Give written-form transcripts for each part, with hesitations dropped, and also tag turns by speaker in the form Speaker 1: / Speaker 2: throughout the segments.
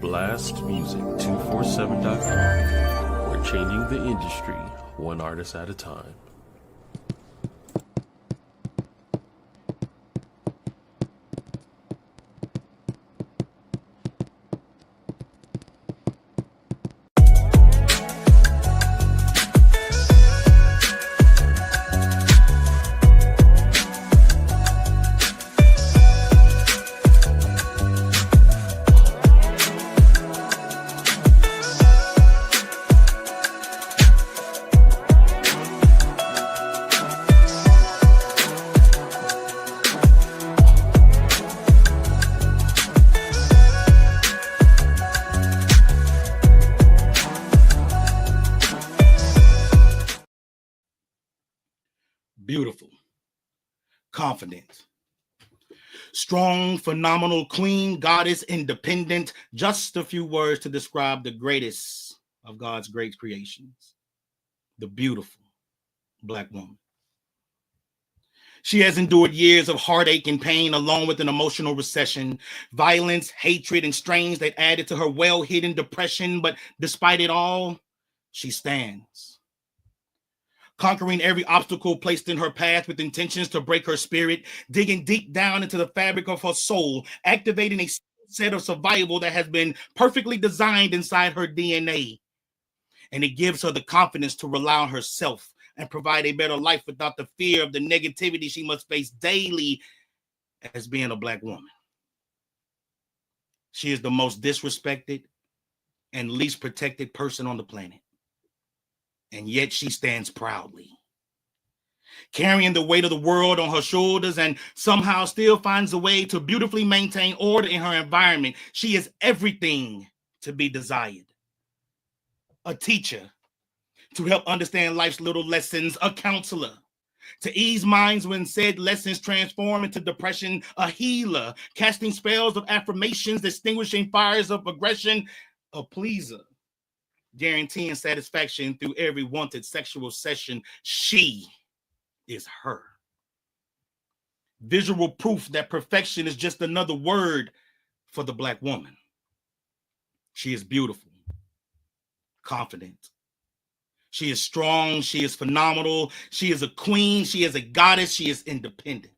Speaker 1: blastmusic247.com. We're changing the industry one artist at a time.
Speaker 2: Beautiful, confident, strong, phenomenal, queen, goddess, independent. Just a few words to describe the greatest of God's great creations, the beautiful Black woman. She has endured years of heartache and pain, along with an emotional recession, violence, hatred, and strains that added to her well-hidden depression. But despite it all, she stands, conquering every obstacle placed in her path with intentions to break her spirit, digging deep down into the fabric of her soul, activating a set of survival that has been perfectly designed inside her DNA. And it gives her the confidence to rely on herself and provide a better life without the fear of the negativity she must face daily as being a Black woman. She is the most disrespected and least protected person on the planet. And yet she stands proudly, carrying the weight of the world on her shoulders, and somehow still finds a way to beautifully maintain order in her environment. She is everything to be desired. A teacher to help understand life's little lessons, a counselor to ease minds when said lessons transform into depression, a healer casting spells of affirmations, extinguishing fires of aggression, a pleaser guaranteeing satisfaction through every wanted sexual session. She is her. Visual proof that perfection is just another word for the Black woman. She is beautiful, confident. She is strong. She is phenomenal. She is a queen. She is a goddess. She is independent.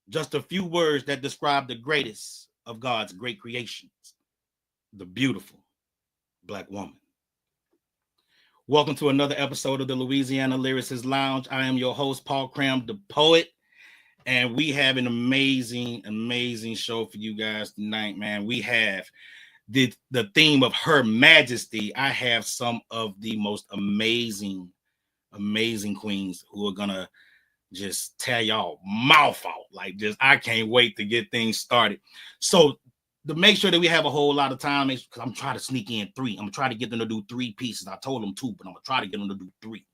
Speaker 2: Just a few words that describe the greatest of God's great creations, the beautiful Black woman. Welcome to another episode of the Louisiana Lyricist Lounge. I am your host, Paul Cram, the poet, and we have an amazing show for you guys tonight, man. We have the theme of Her-Majesty. I have some of the most amazing queens who are gonna just tear y'all mouth out. Like, just I can't wait to get things started. So to make sure that we have a whole lot of time, because I'm trying to sneak in 3. I'm gonna try to get them to do 3 pieces. I told them 2, but I'm gonna try to get them to do 3.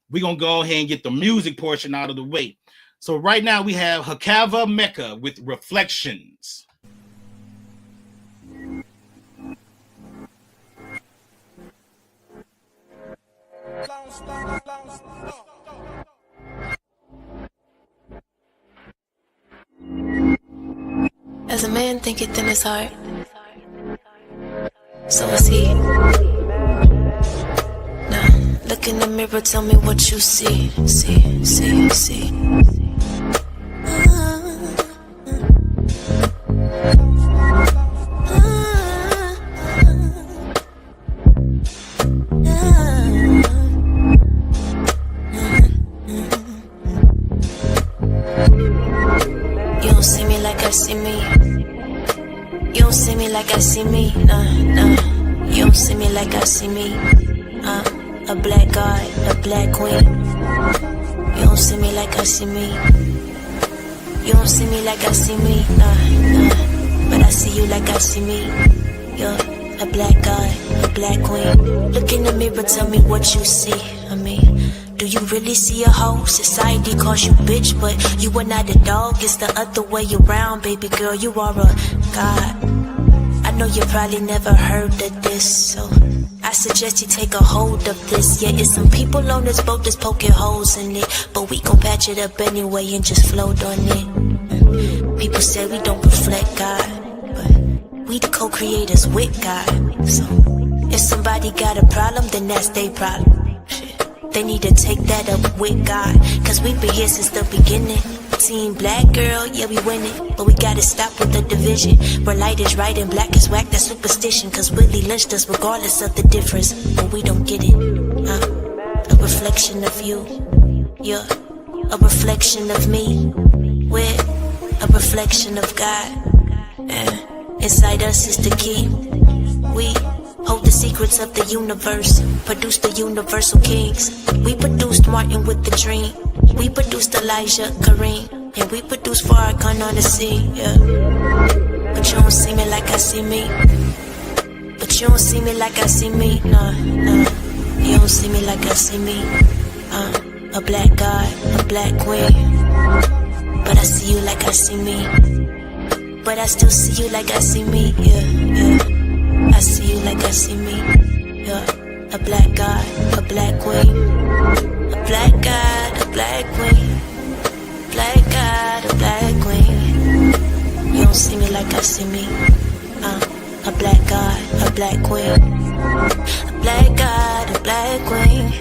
Speaker 2: We're gonna go ahead and get the music portion out of the way. So right now we have Hakava Mecca with Reflections.
Speaker 3: As a man thinketh in his heart, so is he. Now, look in the mirror, tell me what you see. See. You don't see me like I see me. You don't see me like I see me. Nah. You don't see me like I see me. A black god, a black queen. You don't see me like I see me. You don't see me like I see me. Nah. But I see you like I see me. You're a black god, a black queen. Look in the mirror, tell me what you see. I mean, do you really see a hoe? Society calls you bitch, but you are not a dog. It's the other way around, baby girl. You are a god. I know you probably never heard of this, so I suggest you take a hold of this. Yeah, it's some people on this boat that's poking holes in it, but we gon' patch it up anyway and just float on it. People say we don't reflect God, but We the co-creators with God. So if somebody got a problem, then that's their problem. Shit. They need to take that up with God, cause we've been here since the beginning. Team black girl, yeah, we win it. But we gotta stop with the division. Where light is right and black is whack, that's superstition. Cause Willie lynched us regardless of the difference. But we don't get it. A reflection of you. Yeah, a reflection of me. We're a reflection of God. Inside us is the key. We hold the secrets of the universe. Produce the universal kings. We produced Martin with the dream. We produced Elijah, Kareem. And we produced Farrakhan on the scene, yeah. But you don't see me like I see me. But you don't see me like I see me, nah. You don't see me like I see me. A black god, a black queen. But I see you like I see me. But I still see you like I see me, yeah. I see you like I see me, yeah. A black god, a black queen. A black god, a black queen. Black god, a black queen. You don't see me like I see me. A black god, a black queen. A black god, a black queen.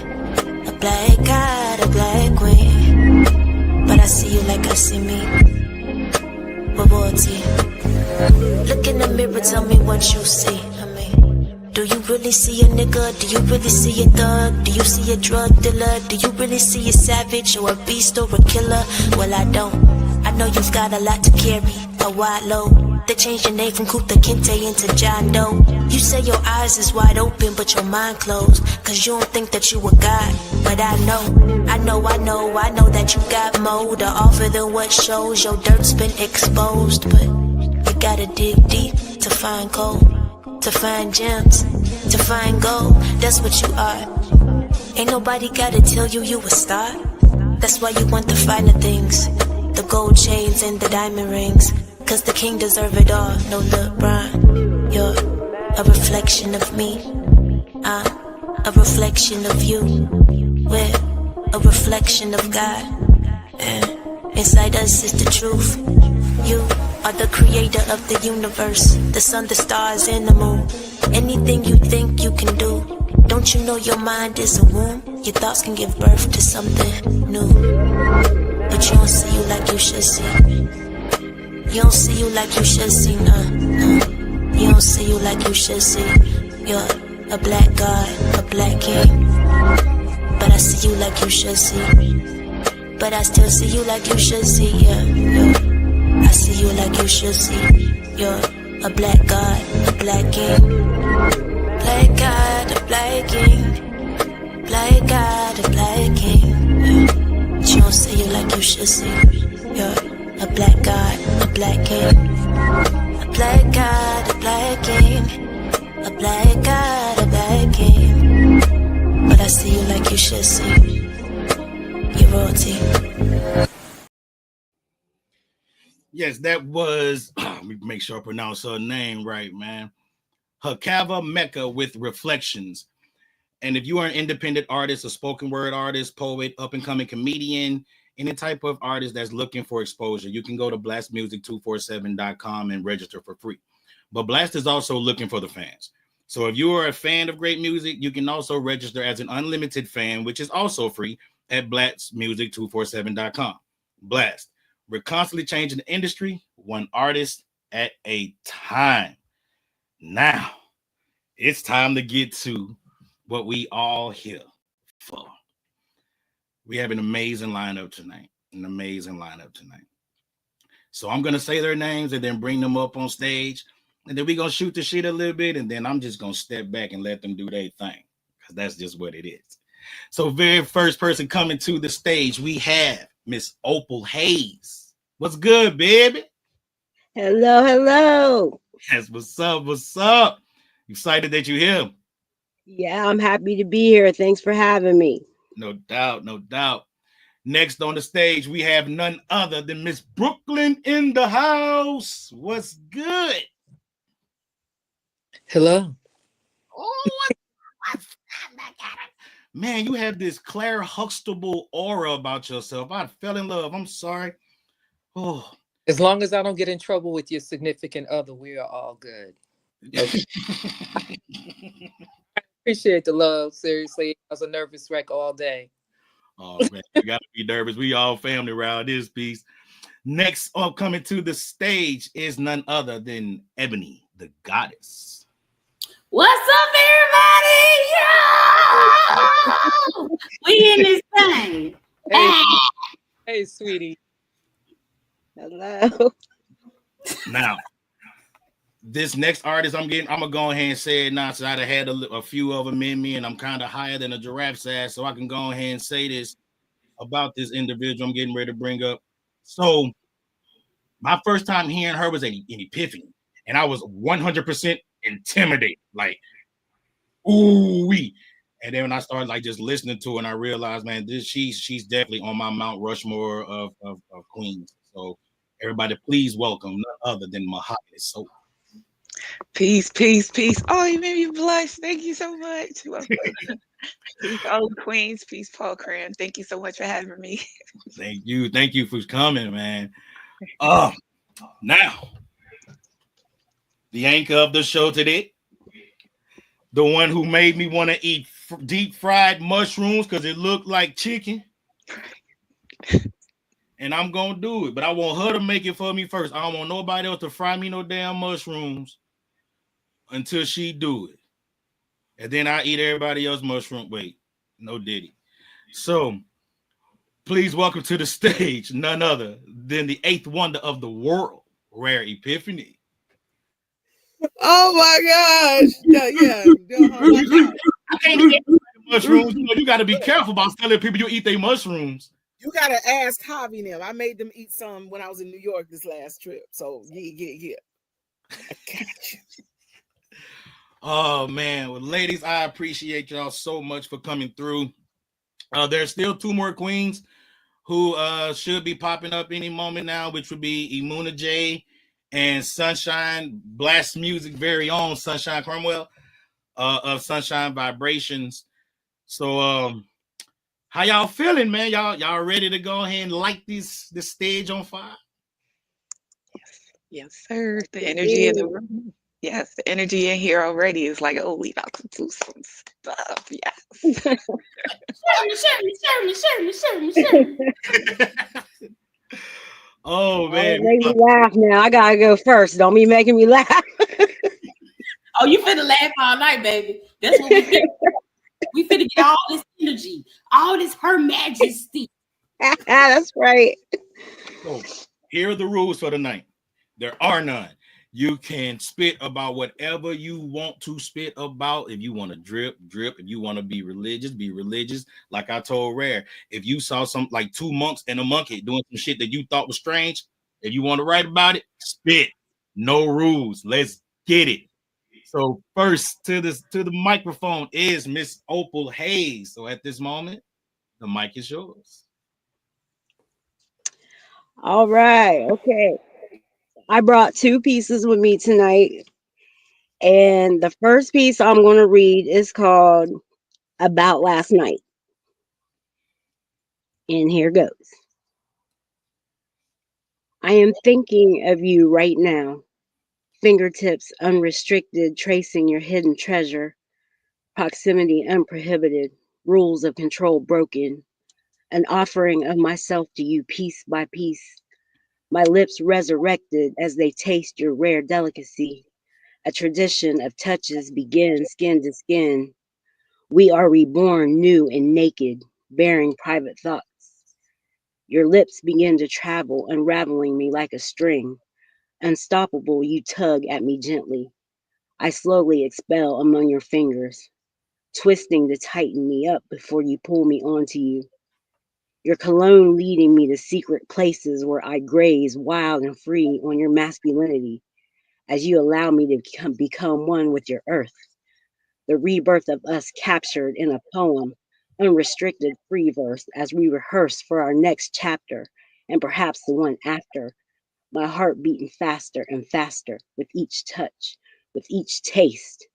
Speaker 3: A black god, a black queen. But I see you like I see me. Royalty. Look in the mirror, tell me what you see. Do you really see a nigga? Do you really see a thug? Do you see a drug dealer? Do you really see a savage or a beast or a killer? Well, I don't. I know you've got a lot to carry, a wide load. They changed your name from Kuta Kinte into John Doe. You say your eyes is wide open, but your mind closed. Cause you don't think that you a god. But I know that you got more to offer than what shows. Your dirt's been exposed, but you gotta dig deep to find gold. To find gems, to find gold, that's what you are. Ain't nobody gotta tell you you a star. That's why you want the finer things, the gold chains and the diamond rings. Cause the king deserve it all, no LeBron. You're a reflection of me, I'm a reflection of you. We're a reflection of God, and inside us is the truth. You are the creator of the universe, the sun, the stars, and the moon. Anything you think you can do. Don't you know your mind is a womb? Your thoughts can give birth to something new. But you don't see you like you should see. You don't see you like you should see, no. You don't see you like you should see. You're a black god, a black king. But I see you like you should see. But I still see you like you should see, yeah. I see you like you should see. You're a black god, a black king. Black god, a black king. Black god, a black king. But you don't see you like you should see. You're a black god, a black king. A black god, a black king. A black god, a black king. But I see you like you should see. You're royalty.
Speaker 2: Yes, that was, let me make sure I pronounce her name right, man. Hakava Mecca with Reflections. And if you are an independent artist, a spoken word artist, poet, up-and-coming comedian, any type of artist that's looking for exposure, you can go to blastmusic247.com and register for free. But Blast is also looking for the fans. So if you are a fan of great music, you can also register as an unlimited fan, which is also free at blastmusic247.com. Blast. We're constantly changing the industry, one artist at a time. Now, it's time to get to what we all here for. We have an amazing lineup tonight. So I'm going to say their names and then bring them up on stage. And then we're going to shoot the shit a little bit. And then I'm just going to step back and let them do their thing. Because that's just what it is. So very first person coming to the stage, we have Miss Opal Hayes. What's good, baby?
Speaker 4: Hello.
Speaker 2: Yes, what's up? Excited that you're here.
Speaker 4: Yeah, I'm happy to be here. Thanks for having me.
Speaker 2: No doubt. Next on the stage, we have none other than Miss Brooklyn in the house. What's good?
Speaker 5: Hello.
Speaker 2: Oh, man, you have this Claire Huxtable aura about yourself. I fell in love. I'm sorry. Oh,
Speaker 5: As long as I don't get in trouble with your significant other, we are all good. Okay. Appreciate the love. Seriously, I was a nervous wreck all day.
Speaker 2: Oh man, we gotta be nervous. We all family around this piece. Next up, coming to the stage is none other than Ebony, the goddess.
Speaker 6: What's up, everybody? Yo! We in this thing.
Speaker 5: Hey, hey, sweetie.
Speaker 4: Hello.
Speaker 2: Now, this next artist I'm gonna go ahead and say it now. So I'd have had a few of them in me, and I'm kind of higher than a giraffe's ass, so I can go ahead and say this about this individual I'm getting ready to bring up. So, my first time hearing her was an epiphany, and I was 100% intimidated, like, ooh wee. And then when I started like just listening to her, and I realized, man, she's definitely on my Mount Rushmore of queens. So, everybody, please welcome none other than Mahogany Soul.
Speaker 7: Peace, peace, peace. Oh, you made me blush. Thank you so much. Peace, old queens. Peace, Paul Cram. Thank you so much for having me.
Speaker 2: Thank you for coming, man. Now, the anchor of the show today, the one who made me want to eat deep fried mushrooms because it looked like chicken. And I'm gonna do it, but I want her to make it for me first. I don't want nobody else to fry me no damn mushrooms until she do it. And then I eat everybody else's mushroom. Wait, no diddy. So please welcome to the stage none other than the eighth wonder of the world, Rare Epiphany.
Speaker 8: Oh my gosh. Yeah.
Speaker 2: I can't eat mushrooms. You got to be careful about telling people you eat their mushrooms.
Speaker 8: You gotta ask Javi now. I made them eat some when I was in New York this last trip. So yeah. I got you.
Speaker 2: Oh man, well, ladies, I appreciate y'all so much for coming through. There's still two more queens who should be popping up any moment now, which would be Imuna J and Sunshine Blast Music very own Sunshine Cromwell of Sunshine Vibrations. So how y'all feeling, man? Y'all ready to go ahead and light this stage on fire?
Speaker 7: Yes, sir. The energy in the room. Yes, the energy in here already is like, oh, we about to do some stuff. Yes.
Speaker 6: Certainly.
Speaker 2: Oh man,
Speaker 4: Make me laugh now. I gotta go first. Don't be making me laugh.
Speaker 6: Oh, you finna laugh all night, baby. That's what we finna. We finna get all this energy, all this HER-MAJESTY.
Speaker 4: That's right.
Speaker 2: So here are the rules for the night. There are none. You can spit about whatever you want to spit about. If you want to drip. If you want to be religious. Like I told Rare, if you saw some like two monks and a monkey doing some shit that you thought was strange, if you want to write about it, spit. No rules. Let's get it. So first to the microphone is Miss Opal Hayes. So at this moment, the mic is yours.
Speaker 4: All right. Okay. I brought two pieces with me tonight. And the first piece I'm going to read is called About Last Night. And here goes. I am thinking of you right now. Fingertips unrestricted, tracing your hidden treasure. Proximity unprohibited, rules of control broken. An offering of myself to you piece by piece. My lips resurrected as they taste your rare delicacy. A tradition of touches begins skin to skin. We are reborn new and naked, bearing private thoughts. Your lips begin to travel, unraveling me like a string. Unstoppable, you tug at me gently. I slowly expel among your fingers, twisting to tighten me up before you pull me onto you. Your cologne leading me to secret places where I graze wild and free on your masculinity as you allow me to become one with your earth. The rebirth of us captured in a poem, unrestricted free verse as we rehearse for our next chapter and perhaps the one after. My heart beating faster and faster with each touch, with each taste.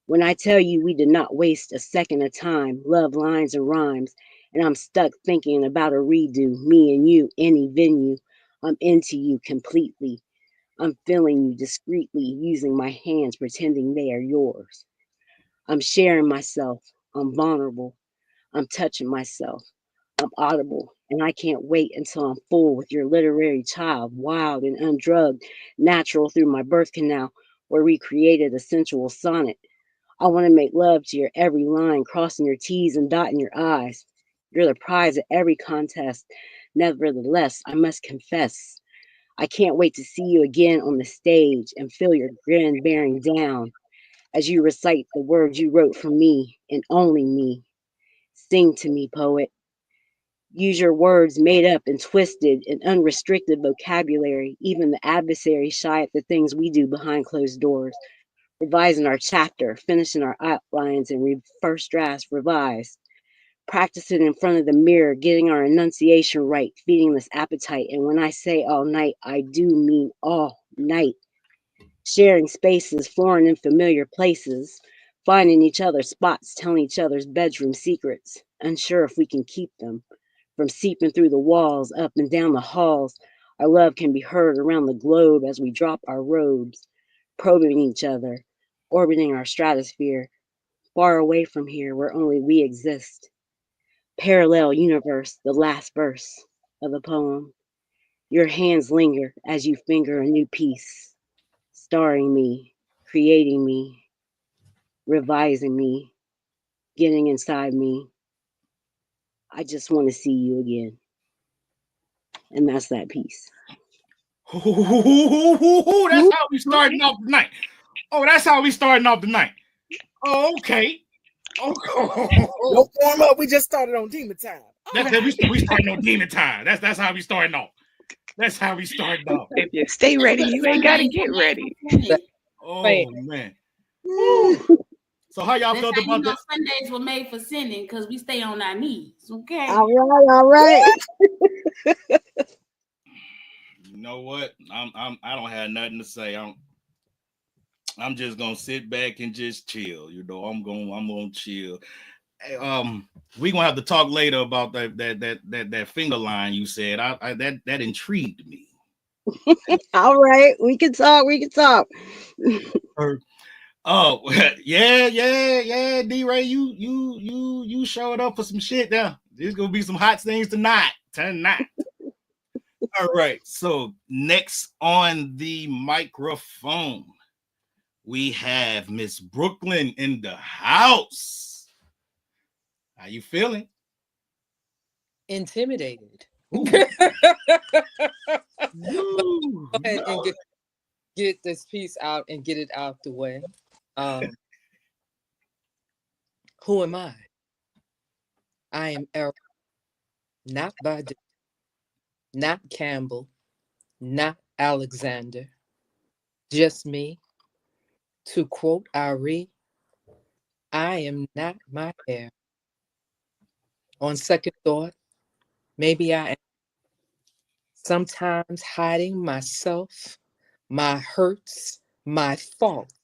Speaker 4: When I tell you we did not waste a second of time, love lines and rhymes, and I'm stuck thinking about a redo, me and you, any venue. I'm into you completely. I'm feeling you discreetly, using my hands, pretending they are yours. I'm sharing myself. I'm vulnerable. I'm touching myself. I'm audible, and I can't wait until I'm full with your literary child, wild and undrugged, natural through my birth canal, where we created a sensual sonnet. I want to make love to your every line, crossing your T's and dotting your I's. You're the prize at every contest. Nevertheless, I must confess, I can't wait to see you again on the stage and feel your grin bearing down as you recite the words you wrote for me and only me. Sing to me, poet. Use your words made up and twisted and unrestricted vocabulary, even the adversary shy at the things we do behind closed doors. Revising our chapter, finishing our outlines and first drafts revised. Practicing in front of the mirror, getting our enunciation right, feeding this appetite. And when I say all night, I do mean all night. Sharing spaces, flooring in familiar places, finding each other's spots, telling each other's bedroom secrets, unsure if we can keep them. From seeping through the walls, up and down the halls, our love can be heard around the globe as we drop our robes, probing each other, orbiting our stratosphere, far away from here where only we exist. Parallel universe, the last verse of the poem. Your hands linger as you finger a new piece, starring me, creating me, revising me, getting inside me. I just want to see you again. And that's that piece.
Speaker 2: That's how we starting off the night. Oh, that's how we starting off the night. Oh, okay.
Speaker 8: No warm up. We just started on demon time.
Speaker 2: We starting on demon time. That's how we starting off. That's how we starting off.
Speaker 7: If you stay ready, you ain't gotta get ready.
Speaker 2: Oh man. Woo. So how y'all felt about that?
Speaker 6: Sundays were made for sinning because we stay on our knees. Okay.
Speaker 4: All right.
Speaker 2: You know what? I don't have nothing to say. I'm just gonna sit back and just chill. You know, I'm gonna chill. Hey, we gonna have to talk later about that finger line you said. That intrigued me.
Speaker 4: All right, we can talk.
Speaker 2: Oh yeah, D-Ray, you showed up for some shit there. There's gonna be some hot things tonight. All right, so next on the microphone, we have Miss Brooklyn in the house. How you feeling?
Speaker 5: Intimidated.
Speaker 2: Ooh.
Speaker 5: Go ahead and get this piece out and get it out the way. Who am I? I am Errol, not Badu, not Campbell, not Alexander, just me. To quote Ari, I am not my hair. On second thought, maybe I am sometimes hiding myself, my hurts, my faults,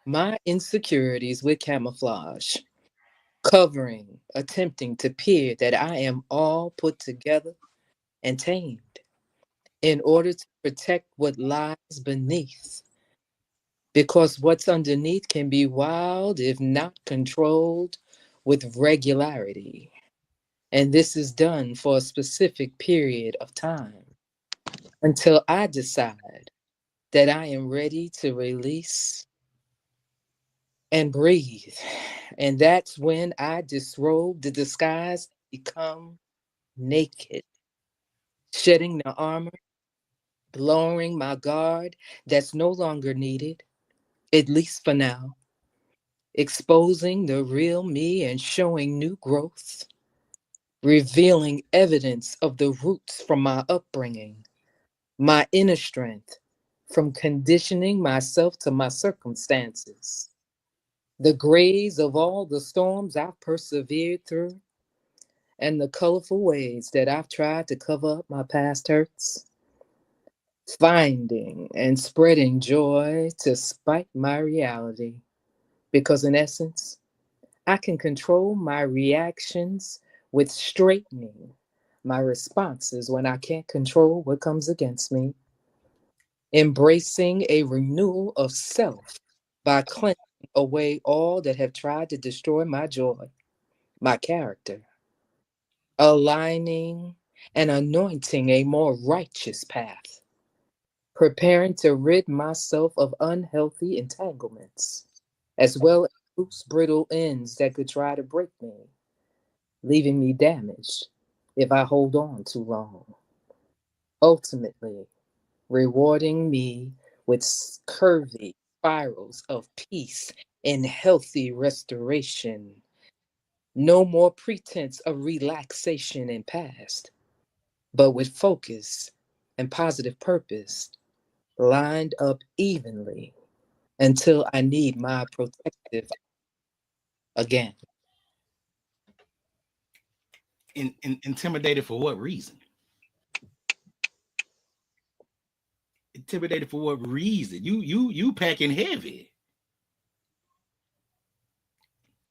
Speaker 5: my insecurities with camouflage, covering, attempting to appear that I am all put together and tamed in order to protect what lies beneath. Because what's underneath can be wild if not controlled with regularity. And this is done for a specific period of time until I decide that I am ready to release and breathe. And that's when I disrobe the disguise, become naked, shedding the armor, lowering my guard that's no longer needed, at least for now, exposing the real me and showing new growth, revealing evidence of the roots from my upbringing, my inner strength from conditioning myself to my circumstances, the grays of all the storms I've persevered through, and the colorful ways that I've tried to cover up my past hurts, finding and spreading joy to spite my reality. Because in essence, I can control my reactions with straightening, my responses when I can't control what comes against me, embracing a renewal of self by cleansing away all that have tried to destroy my joy, my character, aligning and anointing a more righteous path, preparing to rid myself of unhealthy entanglements, as well as loose, brittle ends that could try to break me, leaving me damaged if I hold on too long. Ultimately, rewarding me with curvy spirals of peace and healthy restoration. No more pretense of relaxation and past, but with focus and positive purpose lined up evenly until I need my protective again.
Speaker 2: Intimidated for what reason? Intimidated for what reason? You packing heavy.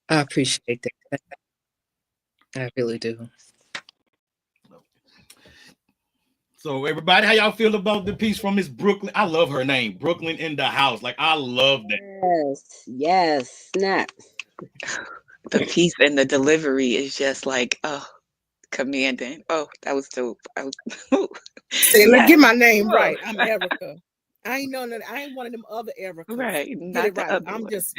Speaker 5: I appreciate that. I really do.
Speaker 2: So everybody, how y'all feel about the piece from Miss Brooklyn? I love her name, Brooklyn in the house. Like, I love that.
Speaker 4: Yes, snap.
Speaker 7: The piece and the delivery is just like, oh, commanding. Oh, that was dope.
Speaker 8: Say, let's
Speaker 7: Yes.
Speaker 8: get my name right. I'm Erica. I ain't know that. I ain't one of them other Ericas.
Speaker 7: Right.
Speaker 8: Get
Speaker 7: Not
Speaker 8: it
Speaker 7: the
Speaker 8: right.
Speaker 7: other
Speaker 8: I'm
Speaker 7: one.
Speaker 8: just,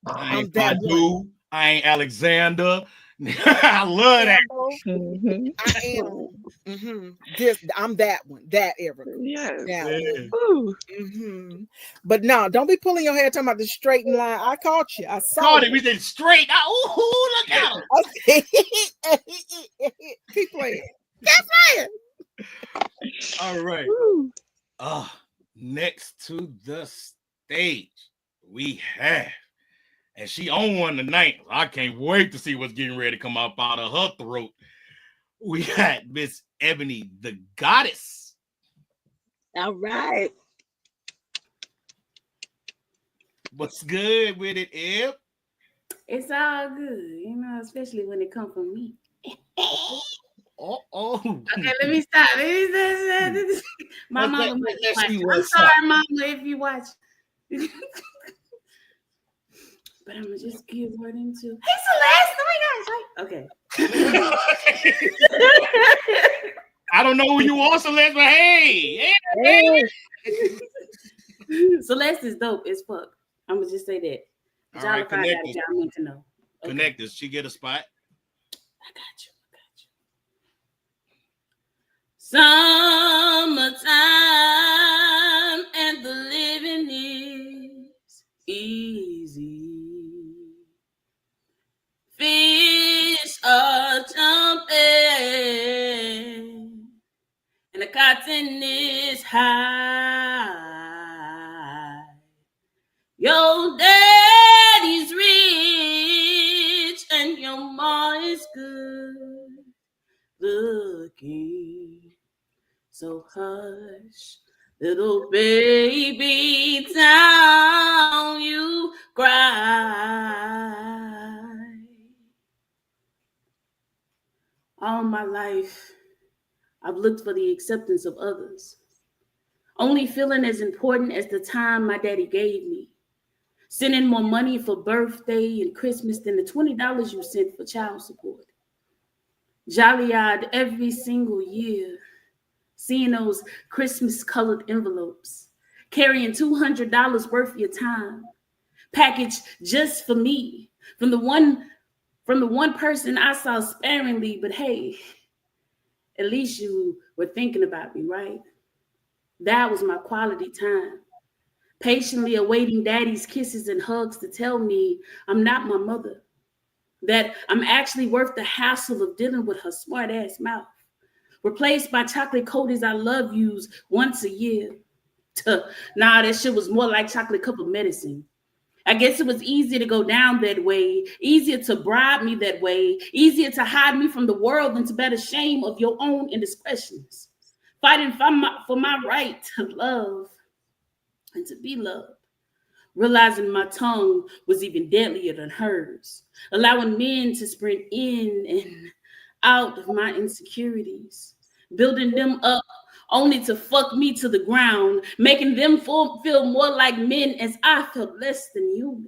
Speaker 2: I
Speaker 8: I'm
Speaker 2: ain't
Speaker 8: that one.
Speaker 2: Badu. I ain't Alexander. I love that.
Speaker 7: Mhm.
Speaker 8: I am. I'm that one. That Erica.
Speaker 7: Yes.
Speaker 8: That
Speaker 2: Yeah.
Speaker 8: one. But no, don't be pulling your hair talking about the straight line. I caught you. I saw
Speaker 2: Caught
Speaker 8: it.
Speaker 2: it. We said straight. Ooh, look at him.
Speaker 8: Keep playing. Keep playing.
Speaker 2: All right. Next to the stage, we have, and she on one tonight. I can't wait to see what's getting ready to come up out of her throat. We got Miss Ebony, the goddess.
Speaker 4: All right.
Speaker 2: What's good with it, Eb?
Speaker 6: It's all good, especially when it comes from me. Okay, let me stop. My mama might be watching. I'm sorry, mama, if you watch. But I'm gonna just give word into. Hey, Celeste! Oh my gosh! Okay.
Speaker 2: I don't know who you are, Celeste, but hey.
Speaker 6: Celeste is dope as fuck. I'm gonna just say that.
Speaker 2: All right, connect us.
Speaker 6: Y'all need to know. Okay.
Speaker 2: Connect us. She get a spot.
Speaker 6: I got you. Summertime and the living is easy. Fish are jumping and the cotton is high. Your daddy's rich and your ma is good looking. So hush, little baby, down you cry. All my life, I've looked for the acceptance of others, only feeling as important as the time my daddy gave me, sending more money for birthday and Christmas than the $20 you sent for child support. Jolly-eyed every single year, seeing those Christmas-colored envelopes, carrying $200 worth of your time, packaged just for me, from the one person I saw sparingly, but hey, at least you were thinking about me, right? That was my quality time, patiently awaiting daddy's kisses and hugs to tell me I'm not my mother, that I'm actually worth the hassle of dealing with her smart-ass mouth, replaced by chocolate coaties I love yous once a year. Nah, that shit was more like chocolate cup of medicine. I guess it was easier to go down that way, easier to bribe me that way, easier to hide me from the world than to bear the shame of your own indiscretions. Fighting for my right to love and to be loved. Realizing my tongue was even deadlier than hers, allowing men to sprint in and out of my insecurities, building them up only to fuck me to the ground, making them feel more like men as I felt less than human.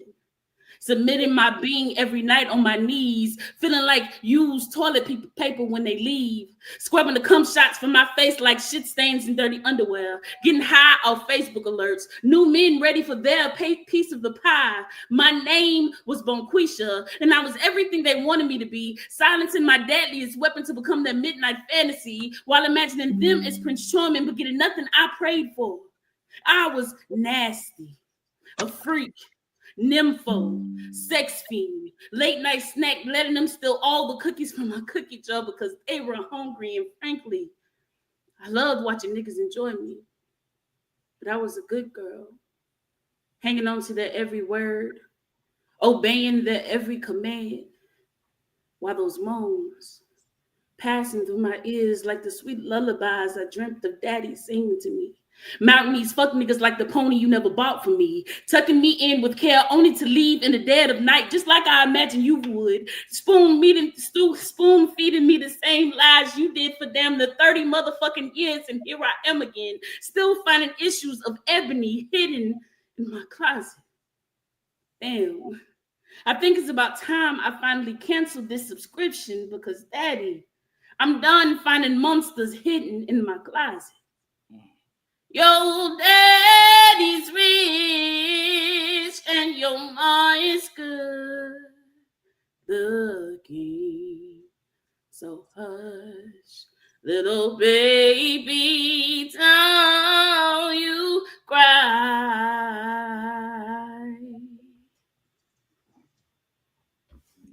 Speaker 6: Submitting my being every night on my knees, feeling like used toilet paper when they leave, scrubbing the cum shots from my face like shit stains and dirty underwear, getting high off Facebook alerts, new men ready for their piece of the pie. My name was Bonquisha, and I was everything they wanted me to be, silencing my deadliest weapon to become their midnight fantasy, while imagining them as Prince Charming, but getting nothing I prayed for. I was nasty, a freak, nympho, sex fiend, late night snack, letting them steal all the cookies from my cookie jar because they were hungry. And frankly, I loved watching niggas enjoy me. But I was a good girl, hanging on to their every word, obeying their every command, while those moans passing through my ears like the sweet lullabies I dreamt of daddy singing to me. Mounting these fuck niggas like the pony you never bought for me, tucking me in with care only to leave in the dead of night, just like I imagine you would. Spoon feeding me the same lies you did for damn the 30 motherfucking years, and here I am again, still finding issues of ebony hidden in my closet. Damn. I think it's about time I finally canceled this subscription because, Daddy, I'm done finding monsters hidden in my closet. Your daddy's rich and your ma is good, the king. So hush, little baby, don't you cry.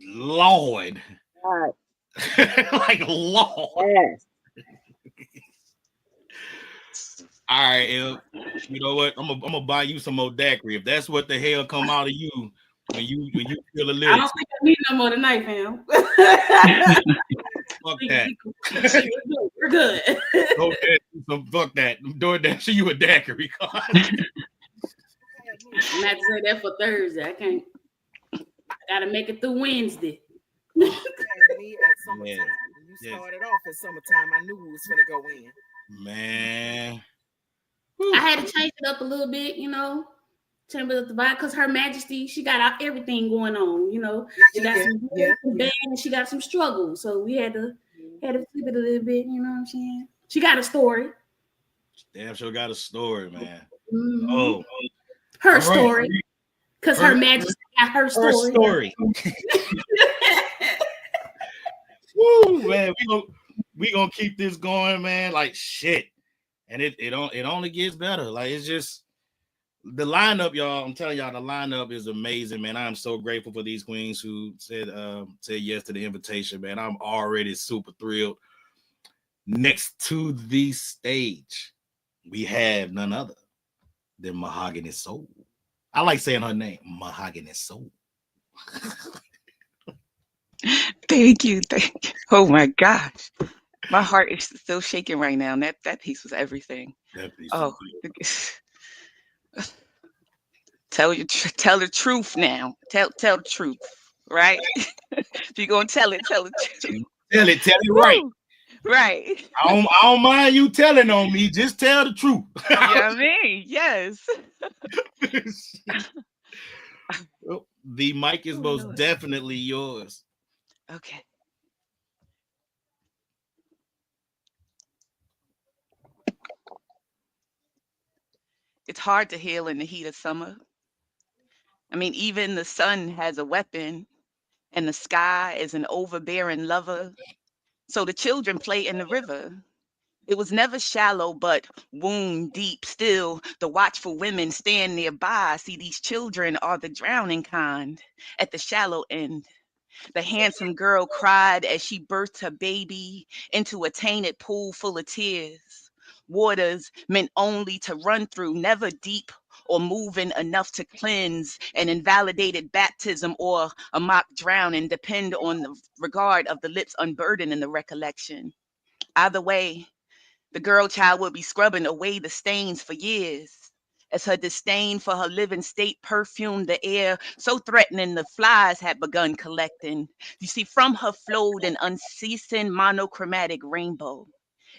Speaker 2: Lord.
Speaker 4: God.
Speaker 2: Like, Lord.
Speaker 4: Yes.
Speaker 2: All right, you know what? I'm gonna buy you some more daiquiri if that's what the hell come out of you when you feel the
Speaker 6: I
Speaker 2: lyrics.
Speaker 6: don't think I need no more tonight, fam.
Speaker 2: Fuck that.
Speaker 6: We're good.
Speaker 2: Go ahead, fuck that. I'm doing that. So you a daiquiri.
Speaker 6: I'm gonna have to say that for Thursday. I can't. I gotta make it through Wednesday.
Speaker 8: Me at summertime.
Speaker 2: Yeah.
Speaker 8: When you started off at summertime, I knew we was gonna go in.
Speaker 2: Man.
Speaker 6: I had to change it up a little bit, you know, change it up the vibe because Her-Majesty, she got everything going on, you know. She got some band and she got some struggle, so we had to flip it a little bit, you know what I'm saying? She got a story.
Speaker 2: Damn sure got a story, man.
Speaker 6: Mm-hmm.
Speaker 2: Oh,
Speaker 6: her story, because Her-Majesty got her story.
Speaker 2: Woo, man, we gonna keep this going, man. Like shit. And it only gets better. Like it's just the lineup, y'all. I'm telling y'all, the lineup is amazing, man. I'm so grateful for these queens who said yes to the invitation, man. I'm already super thrilled. Next to the stage, we have none other than Mahogany Soul. I like saying her name, Mahogany Soul.
Speaker 7: Thank you. Oh my gosh. My heart is still shaking right now. And that piece was everything. Tell the truth now. Tell the truth, right? If you're gonna tell it, tell the truth.
Speaker 2: Tell it right.
Speaker 7: Right.
Speaker 2: I don't mind you telling on me. Just tell the truth.
Speaker 7: You know what I mean? Yes.
Speaker 2: Well, the mic is most definitely yours.
Speaker 7: Okay. It's hard to heal in the heat of summer. I mean, even the sun has a weapon, and the sky is an overbearing lover. So the children play in the river. It was never shallow, but wound deep. Still, the watchful women stand nearby. See, these children are the drowning kind at the shallow end. The handsome girl cried as she birthed her baby into a tainted pool full of tears. Waters meant only to run through, never deep or moving enough to cleanse. An invalidated baptism or a mock drowning depend on the regard of the lips unburdened in the recollection. Either way, the girl child would be scrubbing away the stains for years. as her disdain for her living state perfumed the air, so threatening the flies had begun collecting. You see, from her flowed an unceasing monochromatic rainbow.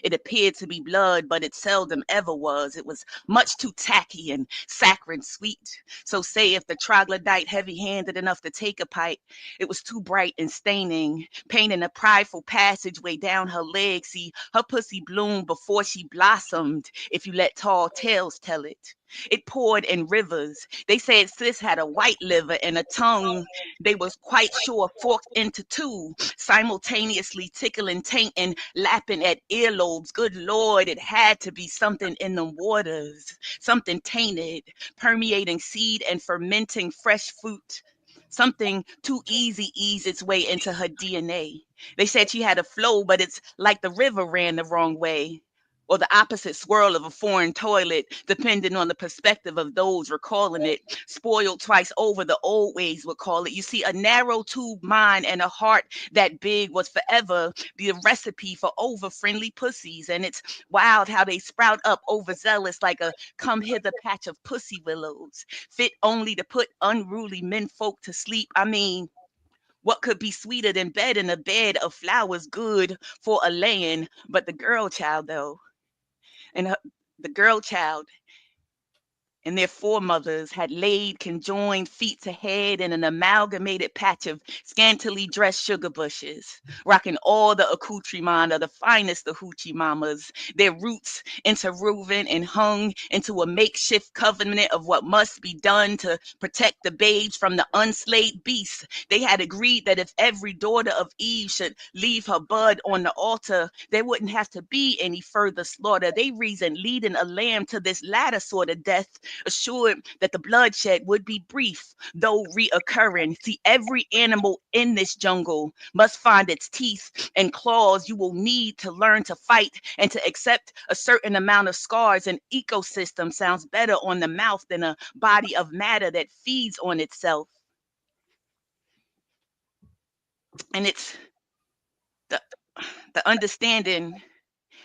Speaker 7: It appeared to be blood, but it seldom ever was. It was much too tacky and saccharine sweet. So say if the troglodyte heavy-handed enough to take a pipe, it was too bright and staining, painting a prideful passageway down her leg. See, her pussy bloomed before she blossomed, if you let tall tales tell it. It poured in rivers. They said sis had a white liver and a tongue they was quite sure forked into two, simultaneously tickling, tainting, lapping at earlobes. Good Lord, it had to be something in them waters, something tainted, permeating seed and fermenting fresh fruit. Something too easy eased its way into her DNA. They said she had a flow, but it's like the river ran the wrong way, or the opposite swirl of a foreign toilet, depending on the perspective of those recalling it. Spoiled twice over, the old ways would call it. You see, a narrow tube mind and a heart that big was forever the recipe for over-friendly pussies. And it's wild how they sprout up overzealous like a come-hither patch of pussy willows, fit only to put unruly menfolk to sleep. I mean, what could be sweeter than bed in a bed of flowers good for a laying? But the girl child, though, and the girl child and their foremothers had laid conjoined feet to head in an amalgamated patch of scantily dressed sugar bushes, rocking all the accoutrement of the finest of hoochie mamas, their roots interwoven and hung into a makeshift covenant of what must be done to protect the babes from the unslayed beasts. They had agreed that if every daughter of Eve should leave her bud on the altar, there wouldn't have to be any further slaughter. They reasoned leading a lamb to this latter sort of death, assured that the bloodshed would be brief, though reoccurring. See, every animal in this jungle must find its teeth and claws. You will need to learn to fight and to accept a certain amount of scars. An ecosystem sounds better on the mouth than a body of matter that feeds on itself. And it's the understanding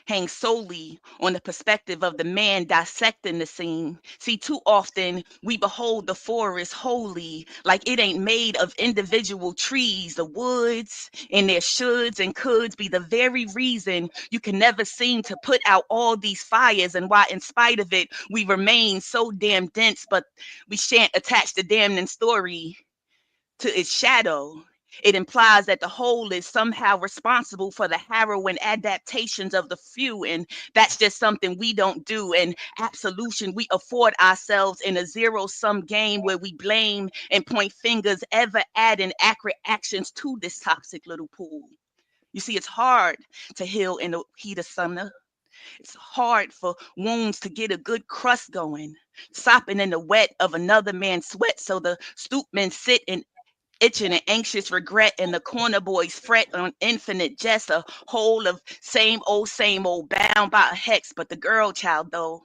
Speaker 7: hangs solely on the perspective of the man dissecting the scene. See, too often we behold the forest wholly, like it ain't made of individual trees. The woods and their shoulds and coulds be the very reason you can never seem to put out all these fires, and why, in spite of it, we remain so damn dense, but we shan't attach the damning story to its shadow. It implies that the whole is somehow responsible for the harrowing adaptations of the few, and that's just something we don't do. An absolution we afford ourselves in a zero-sum game where we blame and point fingers, ever adding accurate actions to this toxic little pool. You see, it's hard to heal in the heat of summer. It's hard for wounds to get a good crust going, sopping in the wet of another man's sweat. So the stoop men sit and itching and anxious regret, and the corner boys fret on infinite jest, a whole of same old, bound by a hex. But the girl child, though,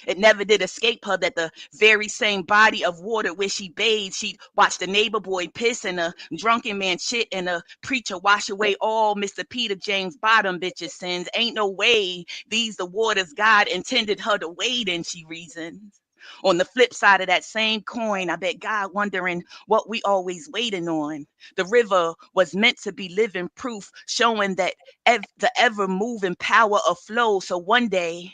Speaker 7: it never did escape her that the very same body of water where she bathed, she'd watch the neighbor boy piss and a drunken man shit and a preacher wash away all Mr. Peter James Bottom bitches' sins. Ain't no way these the waters God intended her to wade in, she reasons. On the flip side of that same coin, I bet God wondering what we always waiting on. The river was meant to be living proof, showing that the ever moving power of flow. So one day,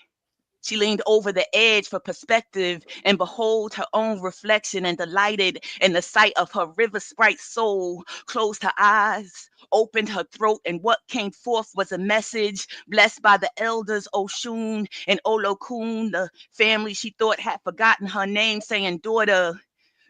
Speaker 7: she leaned over the edge for perspective and behold her own reflection, and delighted in the sight of her river sprite soul, closed her eyes, opened her throat, and what came forth was a message blessed by the elders Oshun and Olokun, the family she thought had forgotten her name, saying, "Daughter,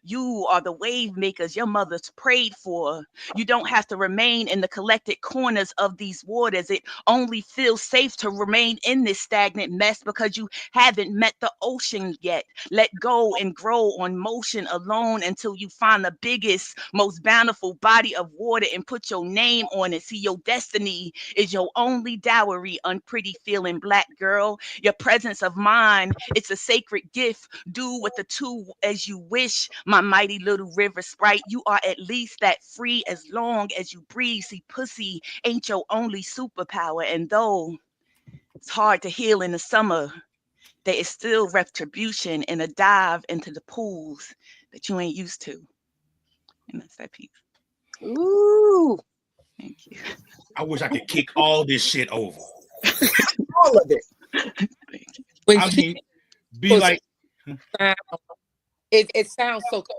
Speaker 7: you are the wave makers your mothers prayed for. You don't have to remain in the collected corners of these waters. It only feels safe to remain in this stagnant mess because you haven't met the ocean yet. Let go and grow on motion alone until you find the biggest, most bountiful body of water and put your name on it. See, your destiny is your only dowry, unpretty feeling black girl. Your presence of mind, it's a sacred gift. Do with the two as you wish, my mighty little river sprite. You are at least that free as long as you breathe. See, pussy ain't your only superpower. And though it's hard to heal in the summer, there is still retribution and a dive into the pools that you ain't used to. And that's that piece.
Speaker 4: Ooh.
Speaker 7: Thank you.
Speaker 2: I wish I could kick all this shit over.
Speaker 8: All of it.
Speaker 7: Thank you.
Speaker 5: When
Speaker 2: I
Speaker 5: she
Speaker 2: mean, be
Speaker 5: was-
Speaker 2: like,
Speaker 5: it sounds so good.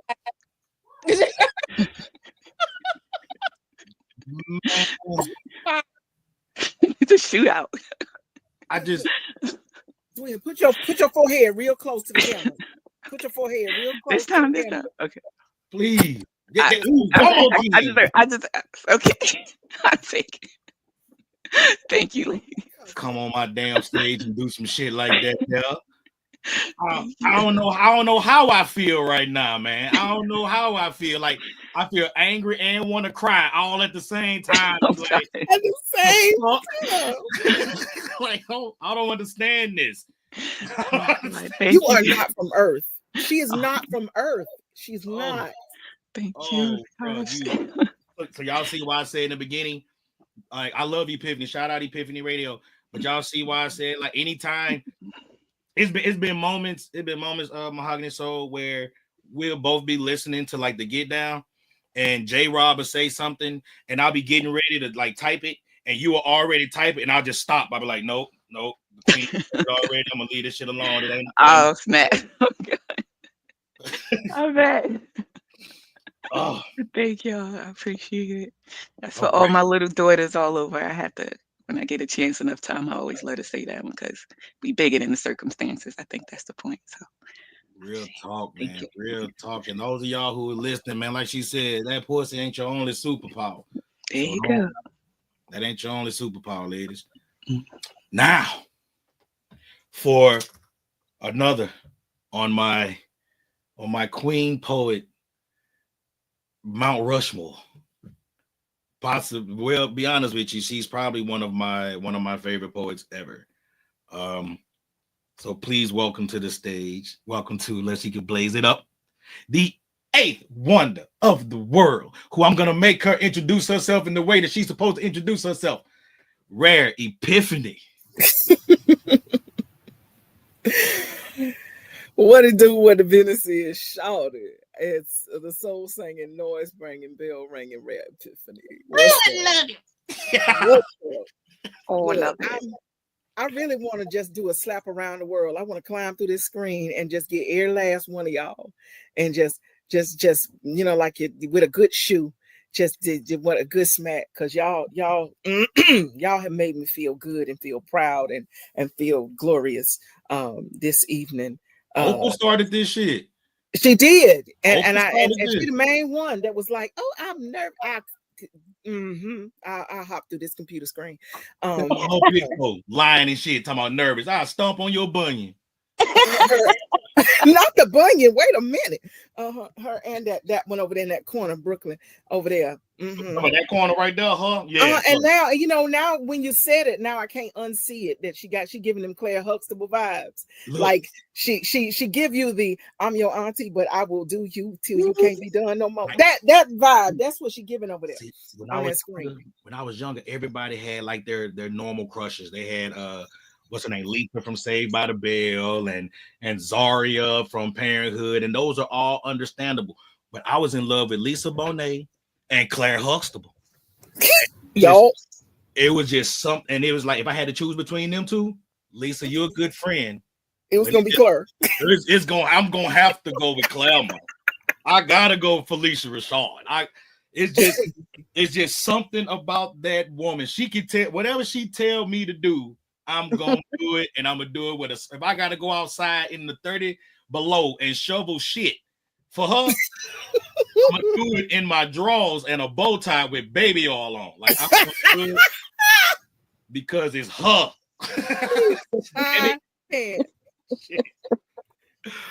Speaker 7: It's a shootout.
Speaker 2: I just,
Speaker 8: Twin, put your forehead real close to the camera. Put your forehead real close.
Speaker 7: This time. Okay.
Speaker 2: please.
Speaker 7: I just okay. I take it. Thank you, lady.
Speaker 2: Come on my damn stage and do some shit like that, yeah. I don't know how I feel right now, man. I don't know how I feel. Like I feel angry and want to cry all at the same time. Like,
Speaker 8: At the same time.
Speaker 2: like, I don't understand this.
Speaker 8: You are not from Earth. She is not from Earth. She's not.
Speaker 7: Thank you.
Speaker 2: Bro, so y'all see why I said in the beginning, like I love Epiphany. Shout out Epiphany Radio. But y'all see why I said like anytime it's been moments of Mahogany Soul where we'll both be listening to like the Get Down and J Rob will say something and I'll be getting ready to like type it and you will already type it and I'll just stop. I'll be like, nope. Already, I'm gonna leave this shit alone. It ain't
Speaker 7: oh snap. Okay. I bet.
Speaker 2: Oh,
Speaker 7: thank y'all. I appreciate it. That's for all my little daughters all over. I have to, when I get a chance enough time, I always let her say that one because we bigger than the circumstances. I think that's the point. So
Speaker 2: real talk, man. Real talk. And those of y'all who are listening, man, like she said, that pussy ain't your only superpower.
Speaker 7: There you go.
Speaker 2: That ain't your only superpower, ladies. Now, for another on my queen poet Mount Rushmore. Possibly, well, be honest with you, she's probably one of my favorite poets ever. So please welcome to the stage. Welcome to Let's She Can Blaze It Up, the 8th wonder of the world, who I'm gonna make her introduce herself in the way that she's supposed to introduce herself. Rare Epiphany.
Speaker 8: What it do? What the business is? Shout it. It's the soul singing, noise bringing, bell ringing, Rare Epiphany.
Speaker 4: I love
Speaker 8: it.
Speaker 7: Oh, I love it.
Speaker 8: I really want to just do a slap around the world. I want to climb through this screen and just get every last one of y'all, and just like it with a good shoe. Just did what a good smack, because y'all have made me feel good and feel proud and feel glorious this evening.
Speaker 2: Opal started this shit.
Speaker 8: She did, and
Speaker 2: she's
Speaker 8: the main one that was like, "Oh, I'm nervous." I'll hop through this computer screen.
Speaker 2: Lying and shit, talking about nervous. I'll stomp on your bunion.
Speaker 8: Not the bunion. Wait a minute. Her and that one over there in that corner, Brooklyn, over there.
Speaker 2: That corner right there, huh? Yeah.
Speaker 8: And now when you said it, now I can't unsee it. That she giving them Claire Huxtable vibes. Look. Like she give you the I'm your auntie, but I will do you till you can't be done no more. Right. That vibe. That's what she giving over there. See,
Speaker 2: when I was younger, everybody had like their normal crushes. They had what's her name, Lisa from Saved by the Bell, and Zaria from Parenthood, and those are all understandable. But I was in love with Lisa Bonet and Claire Huxtable. It was just something, and it was like if I had to choose between them two, Lisa, you're a good friend.
Speaker 8: It was gonna be Claire.
Speaker 2: I'm gonna have to go with Claremont. I gotta go with Felicia Rashad. It's just something about that woman. She can tell whatever she tell me to do. I'm gonna do it, and I'm gonna do it with if I gotta go outside in the 30 below and shovel shit for her, I'm gonna do it in my drawers and a bow tie with baby oil on. Like I'm gonna do it because it's her.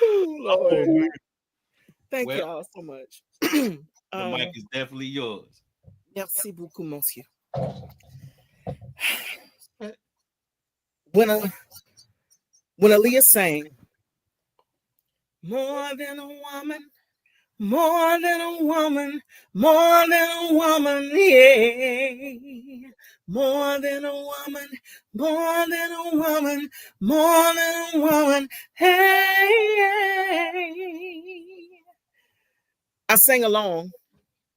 Speaker 8: Lord. Thank y'all so much.
Speaker 2: The mic is definitely yours.
Speaker 8: Merci beaucoup, monsieur. When Aaliyah sang, more than a woman, more than a woman, more than a woman, yeah. more than a woman, more than a woman, more than a woman. Hey, I sang along,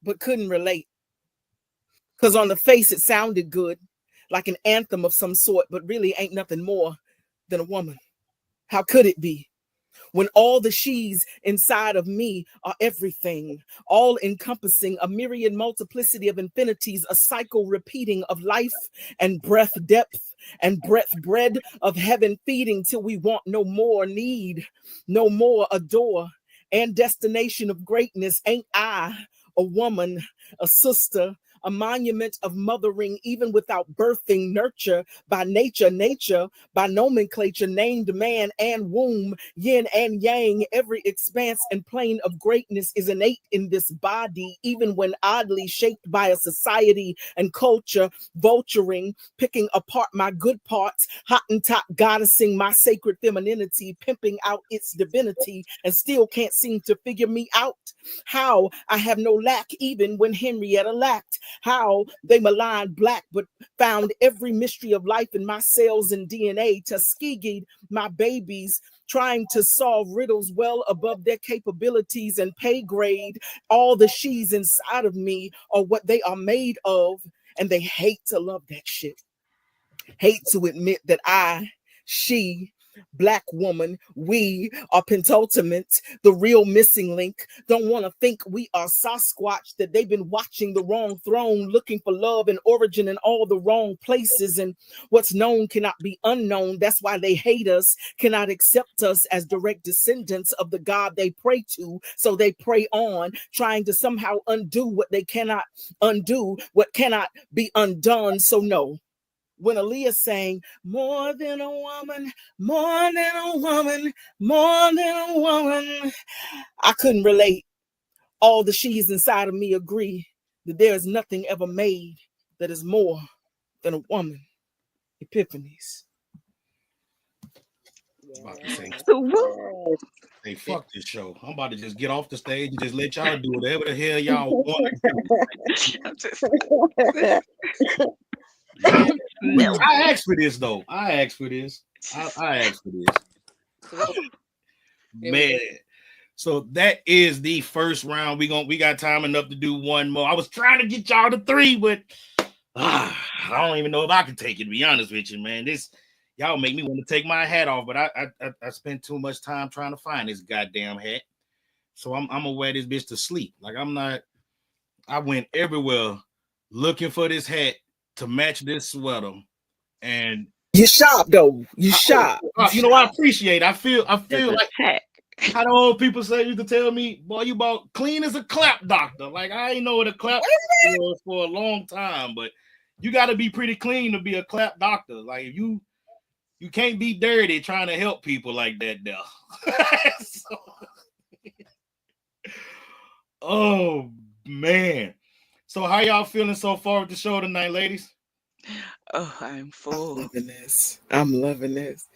Speaker 8: but couldn't relate. Because on the face, it sounded good, like an anthem of some sort, but really ain't nothing more than a woman. How could it be? When all the she's inside of me are everything, all encompassing, a myriad multiplicity of infinities, a cycle repeating of life and breath depth and breath bread of heaven feeding till we want no more, need no more, adore, and destination of greatness. Ain't I a woman, a sister, a monument of mothering, even without birthing, nurture by nature, nature by nomenclature, named man and womb, yin and yang, every expanse and plane of greatness is innate in this body, even when oddly shaped by a society and culture, vulturing, picking apart my good parts, hottentot goddessing my sacred femininity, pimping out its divinity, and still can't seem to figure me out. How I have no lack even when Henrietta lacked. How they maligned black, but found every mystery of life in my cells and DNA, Tuskegee, my babies, trying to solve riddles well above their capabilities and pay grade. All the she's inside of me are what they are made of, and they hate to love that shit. Hate to admit that I, she, Black woman, we are pentultimate, the real missing link. Don't want to think we are Sasquatch, that they've been watching the wrong throne, looking for love and origin in all the wrong places. And what's known cannot be unknown. That's why they hate us, cannot accept us as direct descendants of the God they pray to. So they pray on, trying to somehow undo what they cannot undo, what cannot be undone. So no. When Aaliyah sang, more than a woman, more than a woman, more than a woman, I couldn't relate. All the she's inside of me agree that there is nothing ever made that is more than a woman. Epiphanies.
Speaker 2: About to say,
Speaker 7: So
Speaker 2: hey, fuck this show. I'm about to just get off the stage and just let y'all do whatever the hell y'all want to
Speaker 7: I'm just
Speaker 2: do.
Speaker 7: no.
Speaker 2: I asked for this though. I asked for this. I asked for this. Man. So that is the first round. We got time enough to do one more. I was trying to get y'all to 3, but I don't even know if I can take it, to be honest with you, man. This y'all make me want to take my hat off, but I spent too much time trying to find this goddamn hat. So I'm gonna wear this bitch to sleep. Like I went everywhere looking for this hat to match this sweater, and
Speaker 8: you shop though. You shop.
Speaker 2: You know, I appreciate it. I feel like
Speaker 7: Heck.
Speaker 2: how the old people say, you could tell me, boy, you bought clean as a clap doctor. Like I ain't know what a clap was for a long time, but you got to be pretty clean to be a clap doctor. Like you can't be dirty trying to help people like that now. Oh man. So how y'all feeling so far with the show tonight, ladies?
Speaker 7: Oh, I'm full.
Speaker 8: I'm loving this.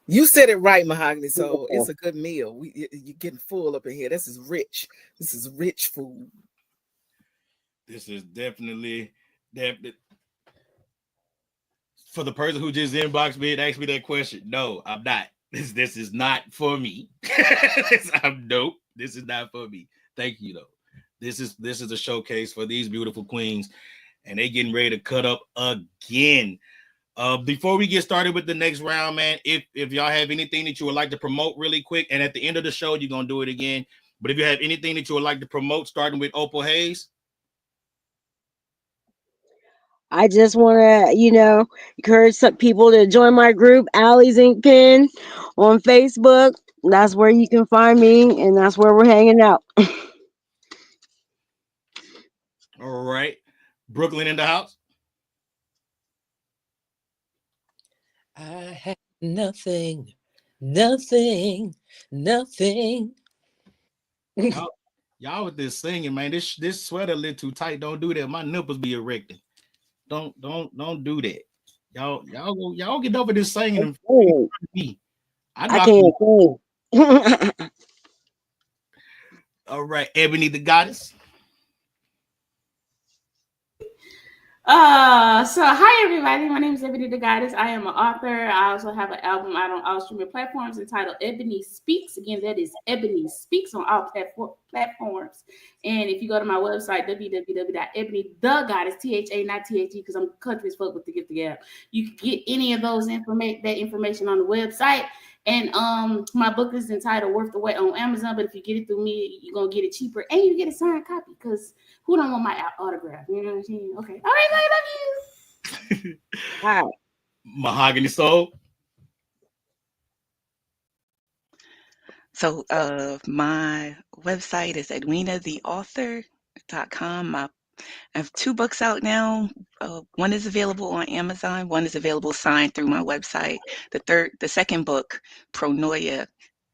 Speaker 8: You said it right, Mahogany. So it's a good meal. You're getting full up in here. This is rich. This is rich food.
Speaker 2: This is definitely for the person who just inboxed me and asked me that question. No, I'm not. This is not for me. I'm nope. This is not for me. Thank you though. This is a showcase for these beautiful queens, and they getting ready to cut up again. Before we get started with the next round, man, if y'all have anything that you would like to promote really quick, and at the end of the show, you're going to do it again. But if you have anything that you would like to promote, starting with Opal Hayes.
Speaker 4: I just want to, encourage some people to join my group, Allie's Ink Pen, on Facebook. That's where you can find me, and that's where we're hanging out.
Speaker 2: All right. Brooklyn in the house.
Speaker 5: I have nothing.
Speaker 2: Y'all with this singing, man. This sweater a little too tight. Don't do that. My nipples be erecting. Don't do that. Y'all get over this singing.
Speaker 4: I can't sing.
Speaker 2: All right, Ebony the Goddess.
Speaker 6: So hi everybody, my name is Ebony the Goddess. I am an author. I also have an album out on all streaming platforms entitled Ebony Speaks. Again, that is Ebony Speaks on all platforms. And if you go to my website, www.ebonythegoddess, THA, not THE, because I'm country as fuck with the gift of gab. You can get any of those information on the website. And my book is entitled Worth the Wait on Amazon. But if you get it through me, you're gonna get it cheaper and you get a signed copy because who don't want my autograph? You know what I'm saying? Okay. All right, I love you.
Speaker 4: Hi.
Speaker 2: Mahogany Soul.
Speaker 7: So my website is edwinatheauthor.com. I have 2 books out now. One is available on Amazon. One is available signed through my website. The second book, Pronoia,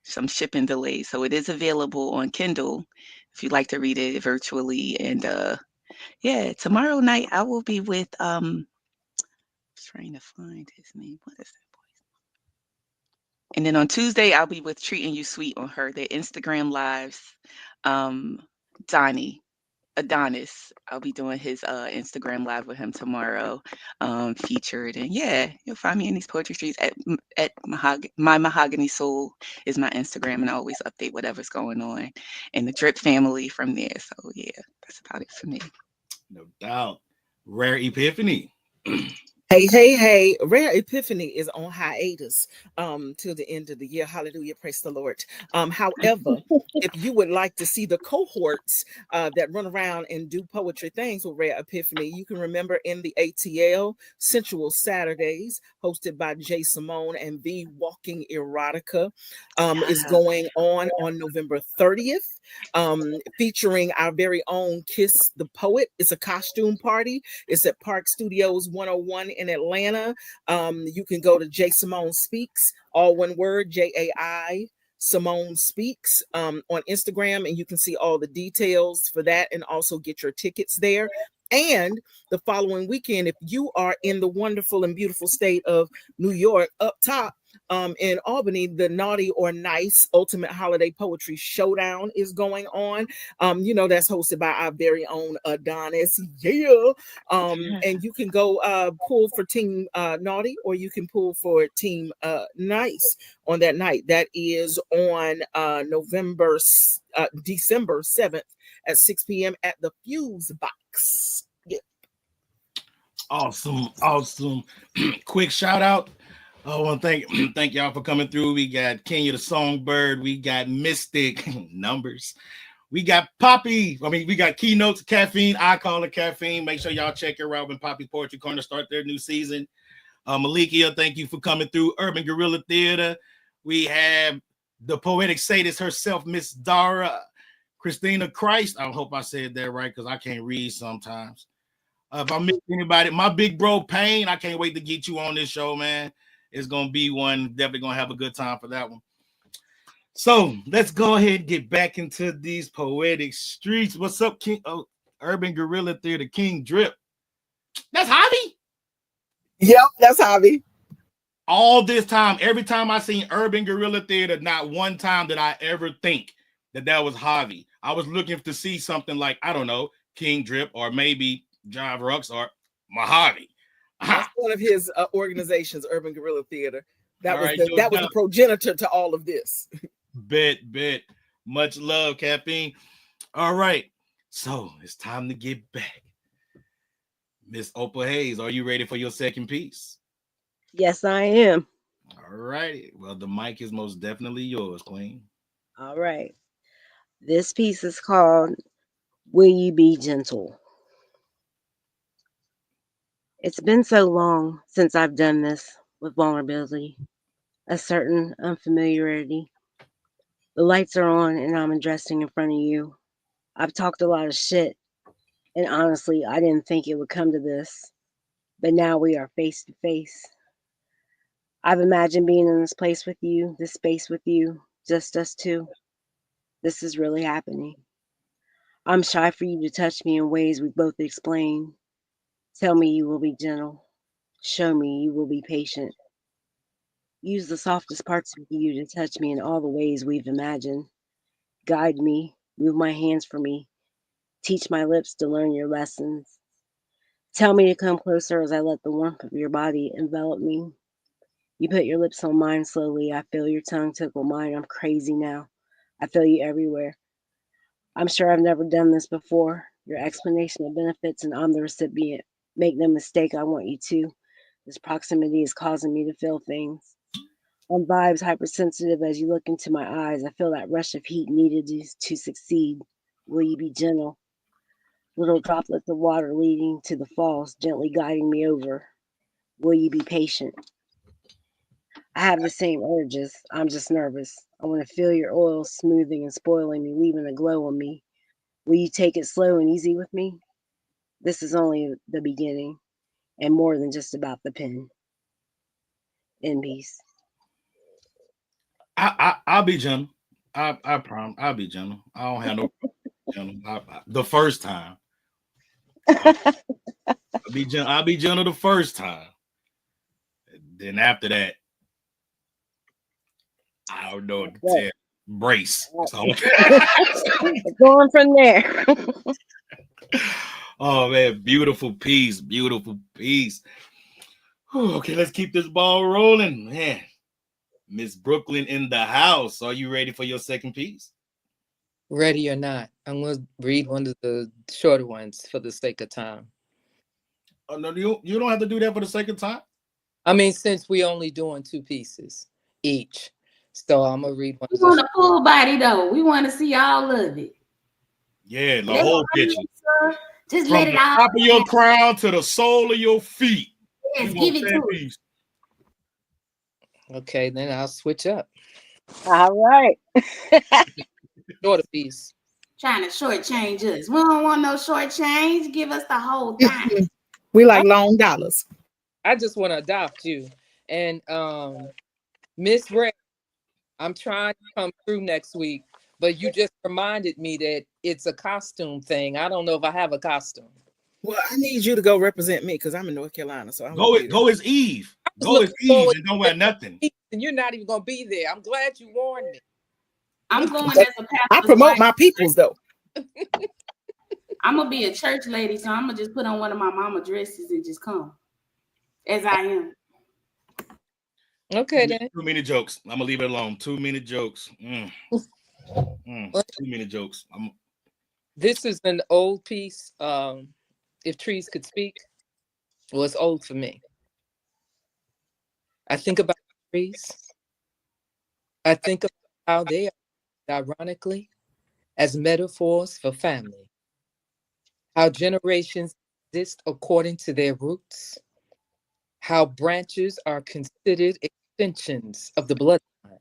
Speaker 7: some shipping delays. So it is available on Kindle if you'd like to read it virtually. And yeah, tomorrow night I will be with trying to find his name. What is that boy's name? And then on Tuesday I'll be with Treating You Sweet on her. Their Instagram lives. Adonis. I'll be doing his Instagram live with him tomorrow, featured. And yeah, you'll find me in these poetry streets at My Mahogany Soul is my Instagram, and I always update whatever's going on in the Drip family from there. So yeah, that's about it for me.
Speaker 2: No doubt. Rare Epiphany.
Speaker 8: Hey, Rare Epiphany is on hiatus till the end of the year. Hallelujah, praise the Lord. However, if you would like to see the cohorts that run around and do poetry things with Rare Epiphany, you can remember in the ATL Sensual Saturdays, hosted by Jay Simone and The Walking Erotica, is going on November 30th, featuring our very own Kiss the Poet. It's a costume party. It's at Park Studios 101 in Atlanta. You can go to Jay Simone Speaks, all one word, Jai Simone Speaks, on Instagram, and you can see all the details for that and also get your tickets there. And the following weekend, if you are in the wonderful and beautiful state of New York, up top in Albany, the Naughty or Nice Ultimate Holiday Poetry Showdown is going on. That's hosted by our very own Adonis. Yeah. And you can go pull for Team Naughty, or you can pull for Team Nice on that night. That is on December 7th at 6 p.m. at the Fuse Box. Yeah.
Speaker 2: Awesome. Quick shout out. I want to thank y'all for coming through. We got Kenya the Songbird. We got Mystic Numbers. We got Poppy. We got Keynotes, Caffeine. I call it Caffeine. Make sure y'all check her out when Poppy Poetry Corner start their new season. Malikia, thank you for coming through. Urban Guerrilla Theater. We have the poetic sadist herself, Miss Dara. Christina Christ. I hope I said that right because I can't read sometimes. If I missed anybody, my big bro Payne, I can't wait to get you on this show, man. It's gonna be one. Definitely gonna have a good time for that one. So let's go ahead and get back into these poetic streets. What's up, King? Urban Guerrilla Theater, King Drip. That's Javi.
Speaker 8: Yep, that's Javi.
Speaker 2: All this time, every time I seen Urban Guerrilla Theater, not one time did I ever think that was Javi. I was looking to see something like, I don't know, King Drip or maybe Jive Rux or Mojave.
Speaker 8: That's one of his organizations, Urban Guerrilla Theater. That was
Speaker 2: right,
Speaker 8: the progenitor to all of this.
Speaker 2: Bet. Much love, Caffeine. All right. So it's time to get back. Miss Opal Hayes, are you ready for your second piece?
Speaker 4: Yes, I am.
Speaker 2: All righty. Well, the mic is most definitely yours, Queen.
Speaker 4: All right. This piece is called Will You Be Gentle? It's been so long since I've done this with vulnerability, a certain unfamiliarity. The lights are on and I'm addressing in front of you. I've talked a lot of shit, and honestly, I didn't think it would come to this, but now we are face to face. I've imagined being in this place with you, this space with you, just us two. This is really happening. I'm shy for you to touch me in ways we both explain. Tell me you will be gentle. Show me you will be patient. Use the softest parts of you to touch me in all the ways we've imagined. Guide me, move my hands for me. Teach my lips to learn your lessons. Tell me to come closer as I let the warmth of your body envelop me. You put your lips on mine slowly. I feel your tongue tickle mine. I'm crazy now. I feel you everywhere. I'm sure I've never done this before. Your explanation of benefits, and I'm the recipient. Make no mistake, I want you to. This proximity is causing me to feel things. I'm vibes hypersensitive as you look into my eyes. I feel that rush of heat needed to succeed. Will you be gentle? Little droplets of water leading to the falls, gently guiding me over. Will you be patient? I have the same urges. I'm just nervous. I want to feel your oil smoothing and spoiling me, leaving a glow on me. Will you take it slow and easy with me? This is only the beginning and more than just about the pen. In peace.
Speaker 2: I'll be gentle. I promise. I'll be gentle. I don't have no gentle. The first time. I'll be gentle the first time. Then after that, I don't know what to tell. Brace. So.
Speaker 4: Going from there.
Speaker 2: Oh man, beautiful piece, beautiful piece. Whew, okay, let's keep this ball rolling, man. Miss Brooklyn in the house. Are you ready for your second piece?
Speaker 5: Ready or not, I'm going to read one of the shorter ones for the sake of time.
Speaker 2: Oh, no, you don't have to do that for the second time.
Speaker 5: I mean, since we only doing 2 pieces each, so I'm gonna read one.
Speaker 6: We want a full body though. We want to see all of it.
Speaker 2: Yeah, the whole picture.
Speaker 6: Just
Speaker 2: From
Speaker 6: let it
Speaker 2: the
Speaker 6: out.
Speaker 2: top of your crown to the sole of your feet.
Speaker 6: Yes, give it to us.
Speaker 5: Okay, then I'll switch up.
Speaker 4: All right.
Speaker 5: Shorter piece.
Speaker 6: Trying to shortchange us. We don't want no shortchange. Give us the whole thing.
Speaker 8: We like long dollars.
Speaker 5: I just want to adopt you. And Miss Ray, I'm trying to come through next week, but you just reminded me that it's a costume thing. I don't know if I have a costume.
Speaker 8: Well, I need you to go represent me because I'm in North Carolina. So
Speaker 2: go as Eve. Go as Eve and don't wear nothing.
Speaker 5: And you're not even gonna be there. I'm glad you warned me.
Speaker 6: I'm going as a pastor's
Speaker 8: I promote
Speaker 6: wife.
Speaker 8: my peoples though.
Speaker 6: I'm gonna be a church lady, so I'm gonna just put on one of my mama dresses and just come as I am.
Speaker 5: Okay then.
Speaker 2: Too many jokes. I'm gonna leave it alone. Too many jokes. Too many jokes.
Speaker 5: This is an old piece. If trees could speak, well, it's old for me. I think about trees. I think about how they are, ironically, as metaphors for family. How generations exist according to their roots. How branches are considered extensions of the bloodline.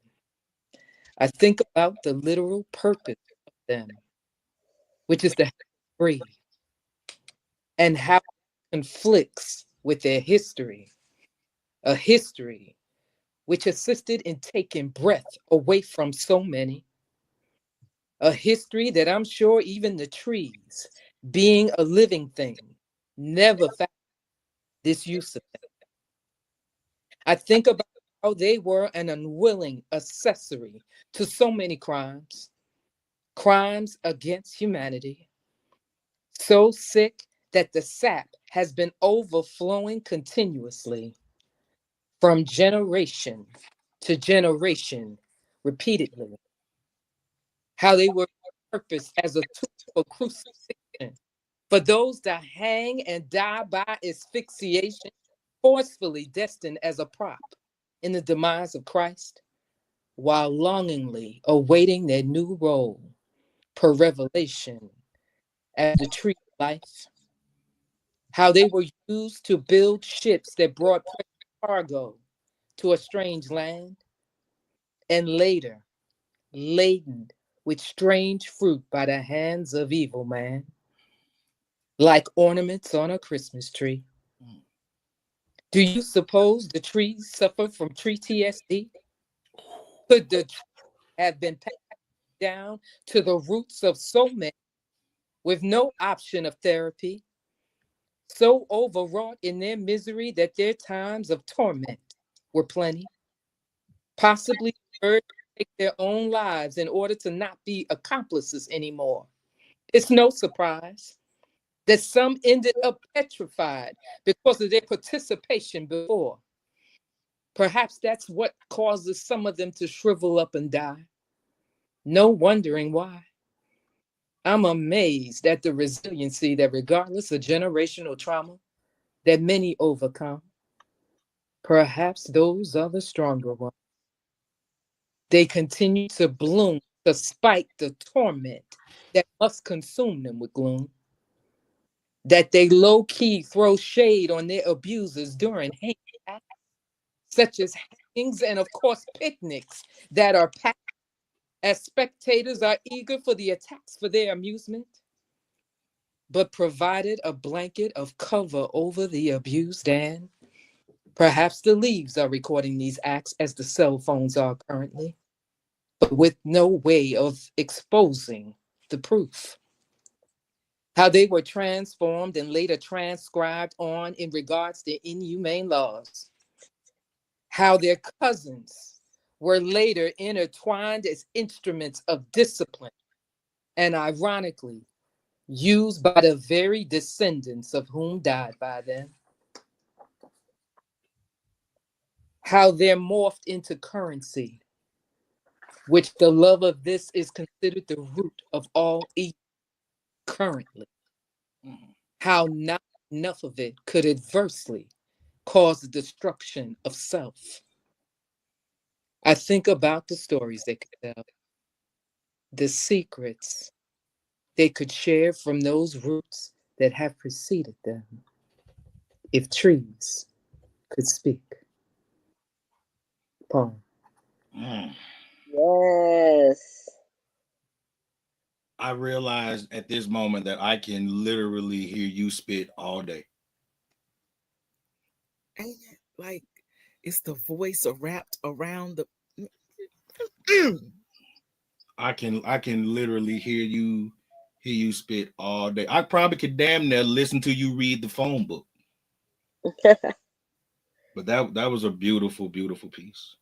Speaker 5: I think about the literal purpose of them, which is to breathe, and how it conflicts with their history, a history which assisted in taking breath away from so many, a history that I'm sure even the trees, being a living thing, never found this use of them. I think about how they were an unwilling accessory to so many crimes against humanity, so sick that the sap has been overflowing continuously from generation to generation repeatedly. How they were purposed as a tool for crucifixion, for those that hang and die by asphyxiation, forcefully destined as a prop in the demise of Christ, while longingly awaiting their new role per revelation as the tree of life. How they were used to build ships that brought cargo to a strange land, and later laden with strange fruit by the hands of evil man, like ornaments on a Christmas tree. Do you suppose the trees suffer from tree TSD? Could the tree have been passed down to the roots of so many with no option of therapy, so overwrought in their misery that their times of torment were plenty, possibly urged to take their own lives in order to not be accomplices anymore? It's no surprise that some ended up petrified because of their participation before. Perhaps that's what causes some of them to shrivel up and die. No wondering why. I'm amazed at the resiliency that, regardless of generational trauma, that many overcome. Perhaps those are the stronger ones. They continue to bloom despite the torment that must consume them with gloom. That they low-key throw shade on their abusers during hate acts, such as hangings and, of course, picnics that are packed as spectators are eager for the attacks for their amusement, but provided a blanket of cover over the abused, and perhaps the leaves are recording these acts as the cell phones are currently, but with no way of exposing the proof. How they were transformed and later transcribed on in regards to inhumane laws. How their cousins were later intertwined as instruments of discipline and, ironically, used by the very descendants of whom died by them. How they're morphed into currency, which the love of this is considered the root of all evil currently. How not enough of it could adversely cause the destruction of self. I think about the stories they could tell, the secrets they could share from those roots that have preceded them. If trees could speak. Poem.
Speaker 4: Yes.
Speaker 2: I realized at this moment that I can literally hear you spit all day.
Speaker 8: Ain't it like it's the voice wrapped around the
Speaker 2: I can literally hear you spit all day. I probably could damn near listen to you read the phone book. But that was a beautiful, beautiful piece.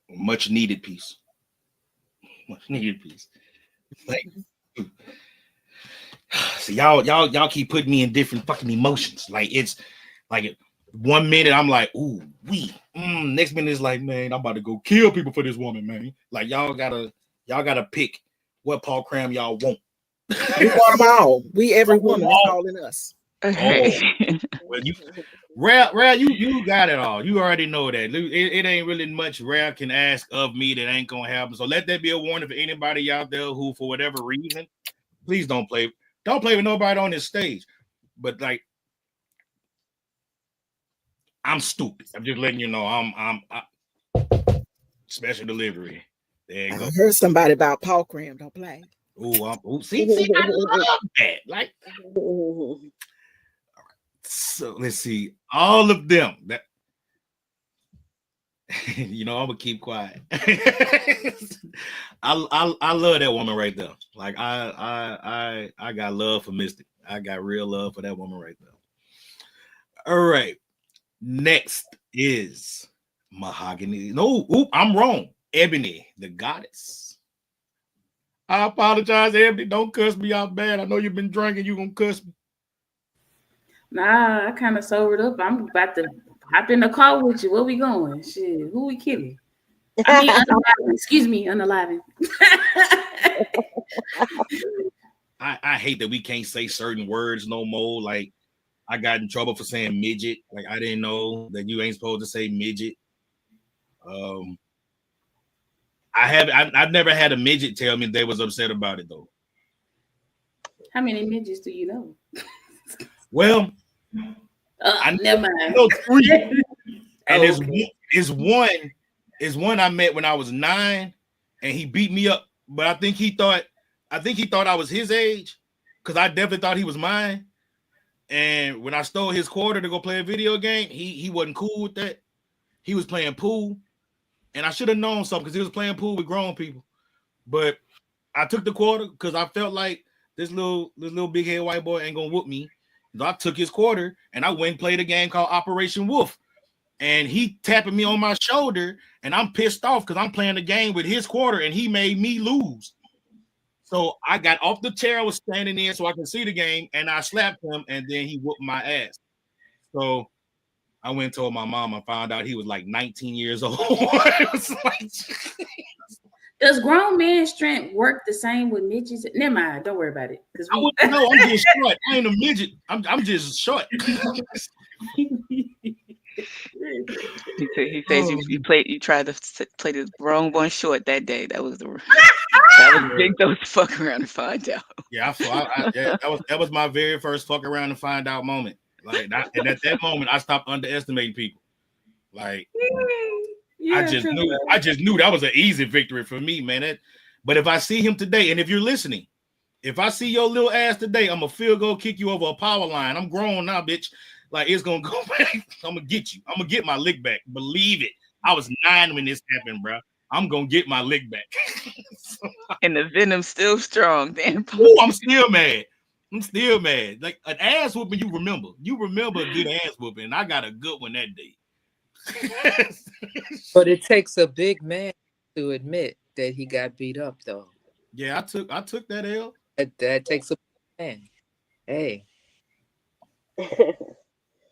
Speaker 2: Much needed piece. Much needed piece. Like, so y'all keep putting me in different fucking emotions. Like, it's like 1 minute I'm like, ooh, next minute is like, man, I'm about to go kill people for this woman, man. Like, y'all gotta pick what Paul Cram y'all want.
Speaker 8: We want them all. We every woman is calling us.
Speaker 2: Well, Rare, you got it all. You already know that. It ain't really much Rare can ask of me that ain't gonna happen. So let that be a warning for anybody out there who, for whatever reason, please don't play with nobody on this stage. But like, I'm stupid. I'm just letting you know. I'm special delivery. There you go.
Speaker 8: I heard somebody about Paul Cram. Don't play.
Speaker 2: See, I love that. Like, all right. So let's see. All of them. That I'm gonna keep quiet. I love that woman right there. Like, I got love for Mystic. I got real love for that woman right there. All right. Next is Mahogany. No, I'm wrong. Ebony, the goddess. I apologize, Ebony. Don't cuss me out bad. I know you've been drinking. You're gonna cuss me.
Speaker 6: Nah, I kind of sobered up. I'm about to hop in the car with you. Where we going? Shit, who we killing? I mean, unaliving. Excuse me, unaliving.
Speaker 2: I hate that we can't say certain words no more. Like, I got in trouble for saying midget. Like, I didn't know that you ain't supposed to say midget. I've never had a midget tell me they was upset about it though.
Speaker 6: How many midgets do you know?
Speaker 2: Well,
Speaker 6: never mind.
Speaker 2: I know 3. And
Speaker 6: okay.
Speaker 2: is one I met when I was 9, and he beat me up. But I think he thought I was his age, because I definitely thought he was mine. And when I stole his quarter to go play a video game, he wasn't cool with that. He was playing pool, and I should have known something because he was playing pool with grown people. But I took the quarter because I felt like this little big head white boy ain't gonna whoop me. So I took his quarter and I went and played a game called Operation Wolf. And he tapping me on my shoulder, and I'm pissed off because I'm playing the game with his quarter and he made me lose. So I got off the chair I was standing in so I could see the game, and I slapped him, and then he whooped my ass. So I went and told my mom. I found out he was like 19 years old. It was like,
Speaker 6: does grown man strength work the same with midgets? Never mind, don't worry about it. Because
Speaker 2: no, I'm just short. I ain't a midget. I'm just short.
Speaker 7: He says you tried to play the wrong one short that day. That was big though to fuck around and find out.
Speaker 2: Yeah, that was my very first fuck around and find out moment. Like, and at that moment, I stopped underestimating people. Like, yeah, I just knew that was an easy victory for me, man. But if I see him today, and if you're listening, if I see your little ass today, I'm a field goal kick you over a power line. I'm grown now, bitch. Like, it's gonna go back. I'm gonna get you. I'm gonna get my lick back. Believe it. I was 9 when this happened, bro. I'm gonna get my lick back.
Speaker 7: And the venom's still strong. Damn.
Speaker 2: Ooh, I'm still mad. Like an ass whooping, you remember. You remember a good ass whooping, and I got a good one that day.
Speaker 5: But it takes a big man to admit that he got beat up, though.
Speaker 2: Yeah, I took that L.
Speaker 5: That takes a big man. Hey.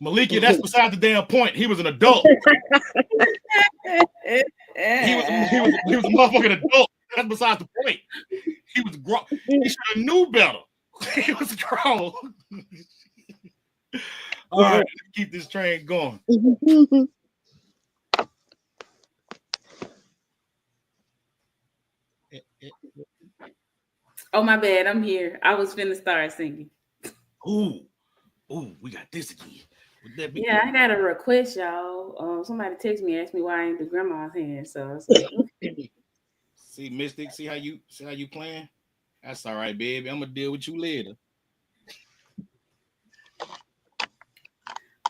Speaker 2: Malika, that's beside the damn point. He was an adult. he was a motherfucking adult. That's besides the point. He was grown. He should have knew better. He was grown. All right, let's keep this train going.
Speaker 6: Oh, my bad. I'm here. I was finna start singing.
Speaker 2: Ooh, we got this again. Would that be
Speaker 6: yeah, I got a request, y'all. Somebody text me, asked me why I ain't do grandma's hand. So I was like,
Speaker 2: see, Mystic, see how you playing? That's all right, baby. I'm gonna deal with you later.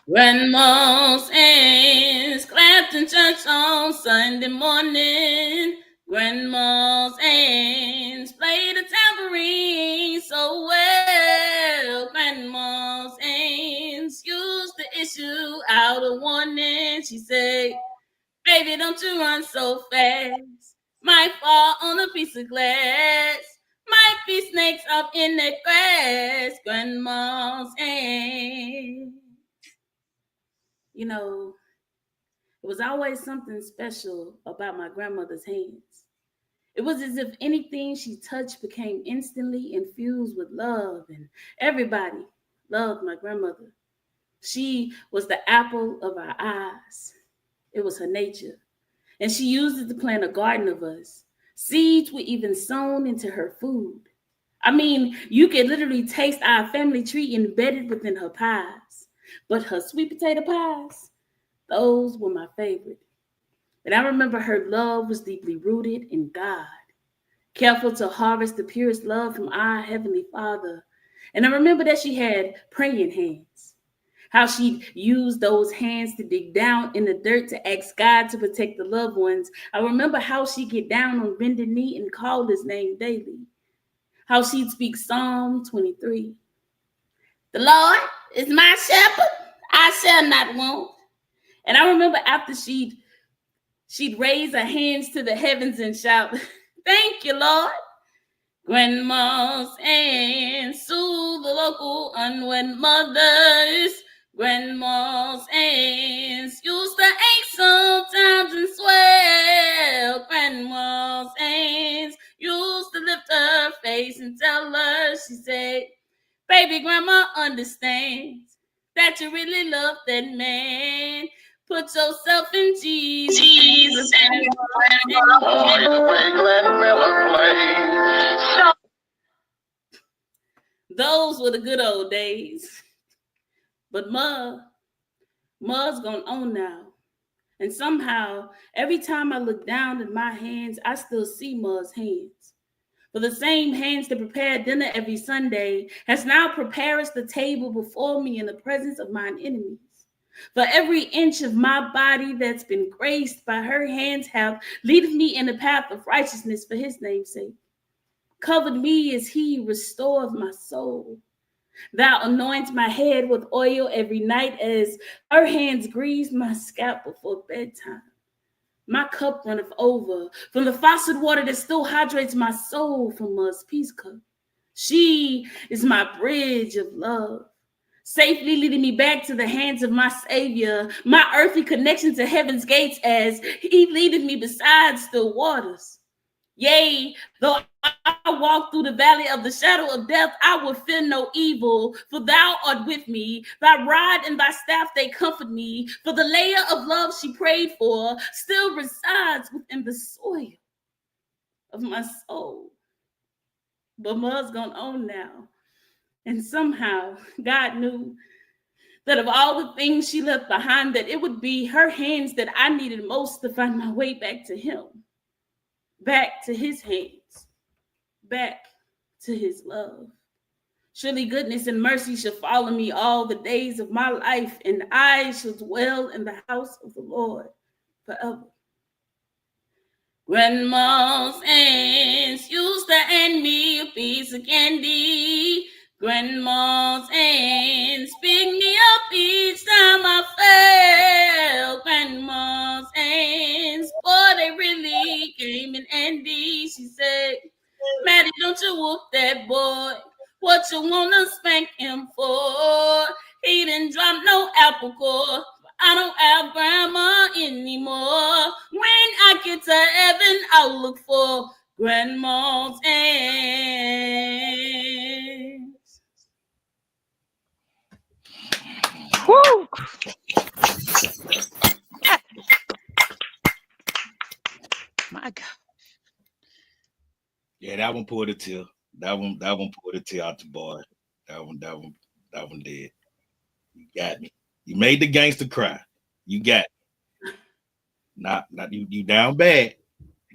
Speaker 6: Grandma's hands clapped in church on Sunday morning. Grandma's hands played the tambourine so well. Grandma's hands used to issue out a warning. She said, baby, don't you run so fast. Might fall on a piece of glass. Might be snakes up in the grass. Grandma's hands. You know, it was always something special about my grandmother's hands. It was as if anything she touched became instantly infused with love, and everybody loved my grandmother. She was the apple of our eyes. It was her nature, and she used it to plant a garden of us. Seeds were even sown into her food. I mean, you could literally taste our family tree embedded within her pies. But her sweet potato pies, those were my favorite. And I remember her love was deeply rooted in God, careful to harvest the purest love from our Heavenly Father. And I remember that she had praying hands, how she'd use those hands to dig down in the dirt to ask God to protect the loved ones. I remember how she'd get down on bended knee and call his name daily, how she'd speak Psalm 23. The Lord is my shepherd, I shall not want. And I remember after she'd raise her hands to the heavens and shout, thank you, Lord. Grandma's hands soothe the local unwed mothers. Grandma's hands used to ache sometimes and swell. Grandma's hands used to lift her face and tell her, she said, baby, grandma understands that you really love that man. Put yourself in Jesus. Jesus and those were the good old days. But Ma's gone on now. And somehow, every time I look down at my hands, I still see Ma's hands. For the same hands that prepare dinner every Sunday has now prepared the table before me in the presence of mine enemies. For every inch of my body that's been graced by her hands have leaded me in the path of righteousness for his name's sake. Covered me as he restores my soul. Thou anoints my head with oil every night as her hands grease my scalp before bedtime. My cup runneth over from the faucet water that still hydrates my soul from Mud's peace cup. She is my bridge of love, safely leading me back to the hands of my Savior, my earthly connection to heaven's gates as he leadeth me beside still waters. Yea, though I walk through the valley of the shadow of death, I will fear no evil, for thou art with me. Thy rod and thy staff, they comfort me. For the layer of love she prayed for still resides within the soil of my soul. But Mud's gone on now. And somehow God knew that of all the things she left behind, that it would be her hands that I needed most to find my way back to him, back to his hands, back to his love. Surely goodness and mercy shall follow me all the days of my life, and I shall dwell in the house of the Lord forever. Grandma's hands used to hand me a piece of candy. Grandma's hands picked me up each time I fell. Grandma's hands, boy, they really came in handy. She said, Maddie, don't you whoop that boy. What you wanna spank him for? He didn't drop no apple core. I don't have grandma anymore. When I get to heaven, I'll look for grandma's hands.
Speaker 7: Woo! My God.
Speaker 2: Yeah, that one pulled a tear. That one pulled a tear out the boy. That one did. You got me. You made the gangster cry. You got me. Not you down bad,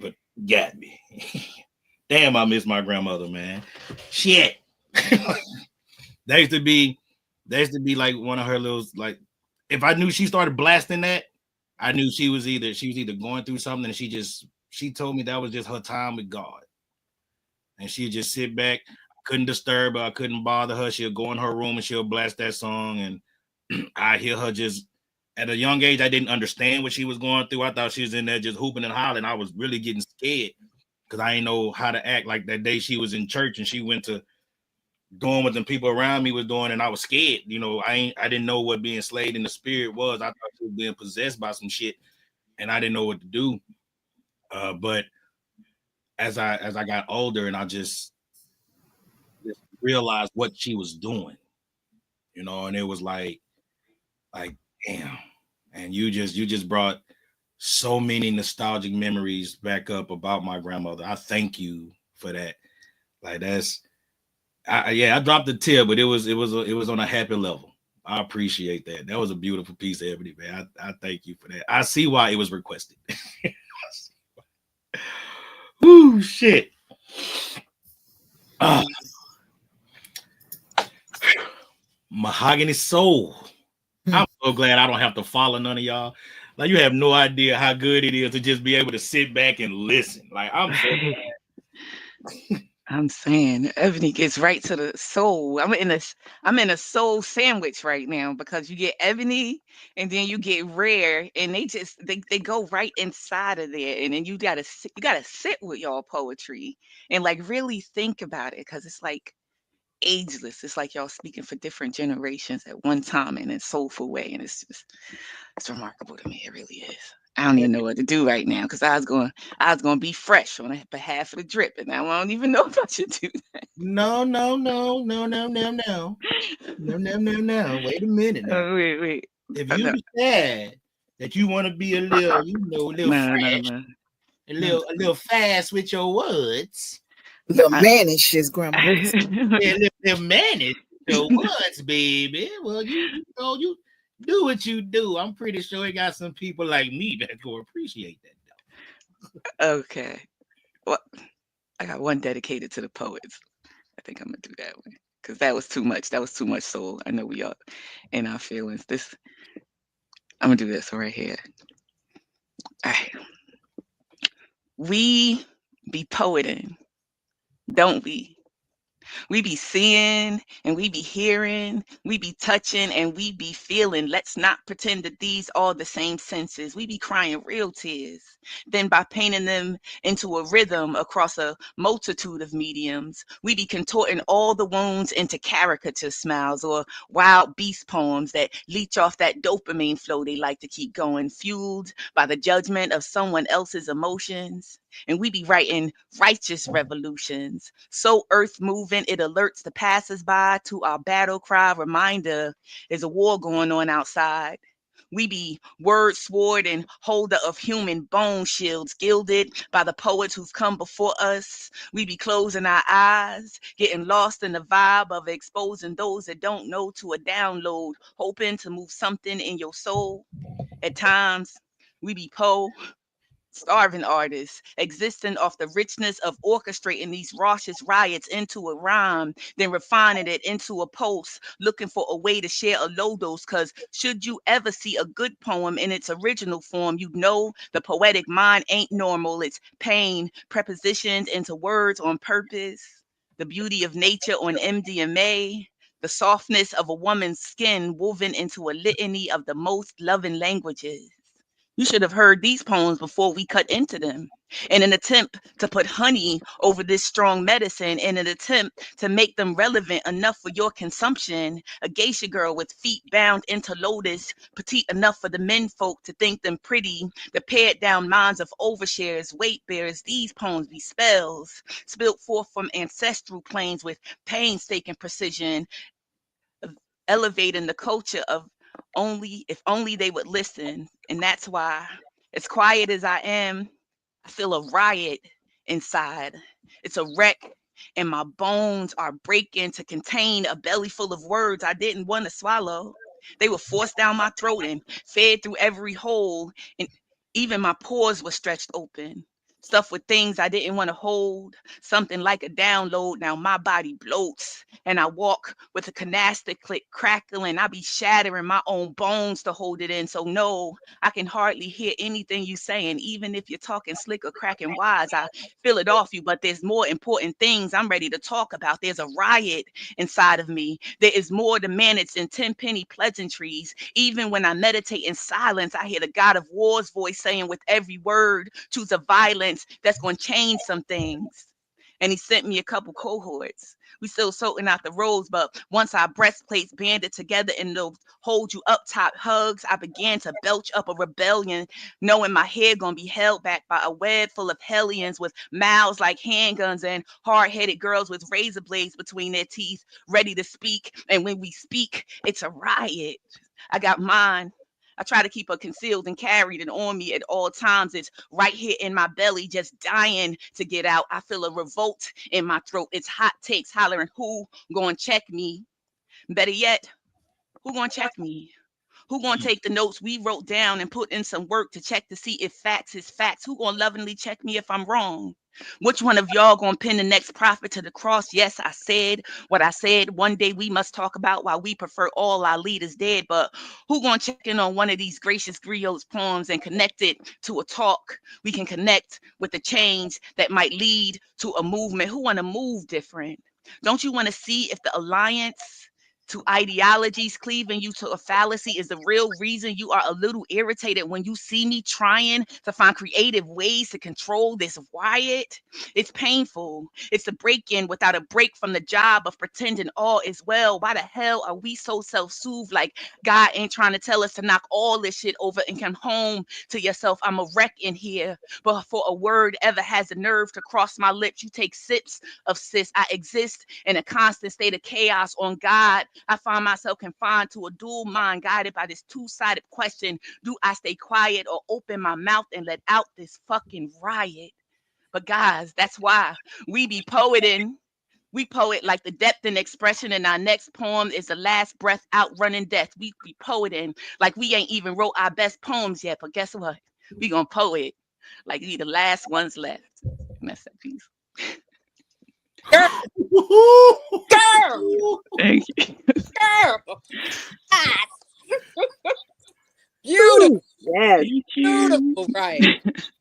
Speaker 2: but you got me. Damn, I miss my grandmother, man. Shit. There used to be like one of her little, like, if I knew she started blasting that, I knew she was either going through something, and she told me that was just her time with God. And she'd just sit back. I couldn't disturb her. I couldn't bother her. She'll go in her room and she'll blast that song. And I hear her just, at a young age, I didn't understand what she was going through. I thought she was in there just hooping and hollering. I was really getting scared because I didn't know how to act. Like that day she was in church and she went to doing what the people around me was doing, and I was scared. You know, I didn't know what being slayed in the spirit was. I thought she was being possessed by some shit, and I didn't know what to do. But as I got older, and I just realized what she was doing, you know, and it was like damn. And you just brought so many nostalgic memories back up about my grandmother. I thank you for that. Like I dropped a tear, but it was on a happy level. I appreciate that. That was a beautiful piece of Ebony, man. I thank you for that. I see why it was requested. Ooh, shit. Mahogany Soul. I'm so glad I don't have to follow none of y'all. Like, you have no idea how good it is to just be able to sit back and listen. Like, I'm so glad.
Speaker 7: I'm saying Ebony gets right to the soul. I'm in a soul sandwich right now, because you get Ebony and then you get Rare, and they go right inside of there, and then you gotta sit with y'all poetry and like really think about it, because it's like ageless. It's like y'all speaking for different generations at one time in a soulful way, and it's remarkable to me. It really is. I don't even know what to do right now, because I was going to be fresh on behalf of the drip, and now I don't even know if I should do that.
Speaker 2: No. Wait a minute. Now.
Speaker 7: Wait.
Speaker 2: If you decide that you want to be a little fresh, a little fast with your words,
Speaker 8: little mannish, his grandma.
Speaker 2: Yeah, little mannish with your words, baby. Well, you do what you do. I'm pretty sure you got some people like me that will appreciate that.
Speaker 7: Though. Okay. Well, I got one dedicated to the poets. I think I'm gonna do that one, because that was too much. That was too much soul. I know we all in our feelings. I'm gonna do this one right here. All right. We be poeting, don't we? We be seeing and we be hearing, we be touching and we be feeling. Let's not pretend that these are the same senses. We be crying real tears. Then by painting them into a rhythm across a multitude of mediums, we be contorting all the wounds into caricature smiles or wild beast poems that leech off that dopamine flow they like to keep going, fueled by the judgment of someone else's emotions. And we be writing righteous revolutions, so earth moving it alerts the passersby to our battle cry reminder there's a war going on outside. We be word sword and holder of human bone shields, gilded by the poets who've come before us. We be closing our eyes, getting lost in the vibe of exposing those that don't know to a download, hoping to move something in your soul. At times, we be starving artists, existing off the richness of orchestrating these raucous riots into a rhyme, then refining it into a post, looking for a way to share a low dose. Because should you ever see a good poem in its original form, you know the poetic mind ain't normal. It's pain, prepositioned into words on purpose, the beauty of nature on MDMA. The softness of a woman's skin woven into a litany of the most loving languages. You should have heard these poems before we cut into them. In an attempt to put honey over this strong medicine, in an attempt to make them relevant enough for your consumption, a geisha girl with feet bound into lotus, petite enough for the men folk to think them pretty, the pared down minds of overshares, weight bearers, these poems be spells, spilled forth from ancestral planes with painstaking precision, elevating the culture of only if only they would listen. And that's why, as quiet as I am, I feel a riot inside. It's a wreck, and my bones are breaking to contain a belly full of words I didn't want to swallow. They were forced down my throat and fed through every hole, and even my pores were stretched open. Stuff with things I didn't want to hold, something like a download. Now my body bloats, and I walk with a canasta click crackling. I be shattering my own bones to hold it in. So no, I can hardly hear anything you saying, even if you're talking slick or cracking wise. I feel it off you, but there's more important things I'm ready to talk about. There's a riot inside of me. There is more to manage than 10-penny pleasantries. Even when I meditate in silence, I hear the God of War's voice saying with every word, choose a violence that's going to change some things. And he sent me a couple cohorts. We still sorting out the roads, but once our breastplates banded together in those hold you up top hugs, I began to belch up a rebellion, knowing my head gonna be held back by a web full of hellions with mouths like handguns and hard-headed girls with razor blades between their teeth, ready to speak. And when we speak, it's a riot. I got mine. I try to keep her concealed and carried and on me at all times. It's right here in my belly, just dying to get out. I feel a revolt in my throat. It's hot takes hollering, who gonna check me? Better yet, who gonna check me? Who gonna take the notes we wrote down and put in some work to check to see if facts is facts? Who gonna lovingly check me if I'm wrong? Which one of y'all gonna pin the next prophet to the cross? Yes, I said what I said. One day we must talk about why we prefer all our leaders dead. But who gonna check in on one of these gracious griots poems and connect it to a talk? We can connect with the change that might lead to a movement. Who wanna move different? Don't you wanna see if the alliance to ideologies cleaving you to a fallacy is the real reason you are a little irritated when you see me trying to find creative ways to control this riot? It's painful. It's a break-in without a break from the job of pretending all is well. Why the hell are we so self-soothed like God ain't trying to tell us to knock all this shit over and come home to yourself? I'm a wreck in here. But before a word ever has the nerve to cross my lips, you take sips of sis. I exist in a constant state of chaos. On God, I find myself confined to a dual mind guided by this two-sided question. Do I stay quiet or open my mouth and let out this fucking riot? But guys, that's why we be poeting. We poet like the depth and expression in our next poem is the last breath outrunning death. We be poeting like we ain't even wrote our best poems yet. But guess what? We gonna poet like we the last ones left. Mess that piece.
Speaker 5: Girl!
Speaker 7: Thank you.
Speaker 5: Girl! Beautiful.
Speaker 4: Yes.
Speaker 5: Beautiful, right?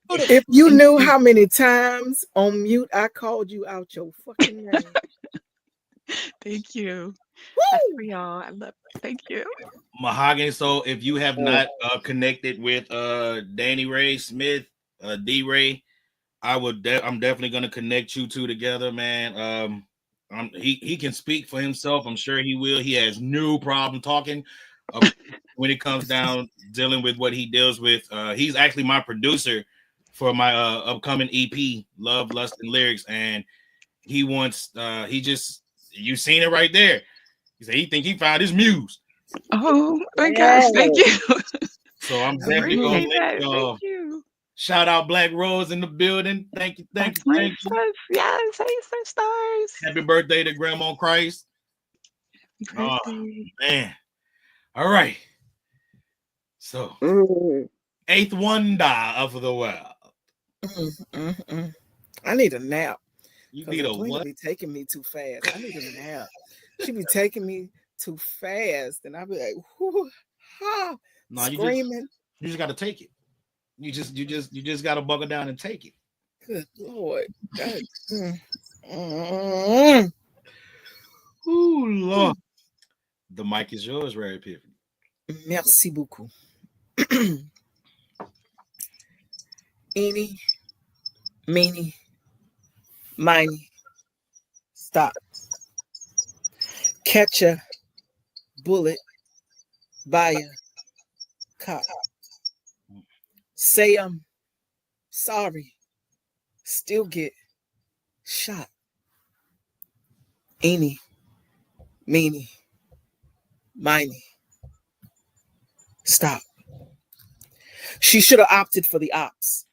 Speaker 8: If you knew how many times on mute I called you out your fucking name.
Speaker 7: Thank you. That's
Speaker 8: Woo!
Speaker 7: for y'all. I love it. Thank you.
Speaker 2: Mahogany. So if you have not connected with Danny Ray Smith, D Ray, I'm definitely gonna connect you two together, man. He can speak for himself. I'm sure he will. He has no problem talking when it comes down dealing with what he deals with. He's actually my producer for my upcoming EP, Love, Lust, and Lyrics, and he wants you seen it right there. He said he think he found his muse.
Speaker 7: Oh my
Speaker 4: Yes.
Speaker 7: gosh, thank you.
Speaker 2: So I'm definitely gonna
Speaker 7: Appreciate
Speaker 2: let
Speaker 7: that.
Speaker 2: y'all
Speaker 7: Thank you.
Speaker 2: shout out Black Rose in the building. Thank you, thank
Speaker 7: That's
Speaker 2: you,
Speaker 7: my
Speaker 2: thank you.
Speaker 7: sis. Yes, hey sisters.
Speaker 2: Happy birthday to Grandma Christ.
Speaker 7: Happy
Speaker 2: Oh
Speaker 7: birthday.
Speaker 2: man. All right. So
Speaker 4: Mm.
Speaker 2: eighth wonder of the world.
Speaker 8: I need a nap.
Speaker 2: You
Speaker 8: Because
Speaker 2: need a
Speaker 8: Edwina
Speaker 2: what?
Speaker 8: be taking me too fast. I need a nap. She be taking me too fast. And I be like, whoo, ha,
Speaker 2: No,
Speaker 8: screaming.
Speaker 2: you just gotta take it. You just gotta buckle down and take it.
Speaker 8: Good Lord. God. Mm.
Speaker 2: Ooh, Lord. The mic is yours, Rare Epiphany.
Speaker 8: Merci beaucoup. Eeny, meeny, miny, stop. Catch a bullet by a cop. Say I'm sorry. Still get shot. Eeny, meeny, miny, stop. She should have opted for the ops.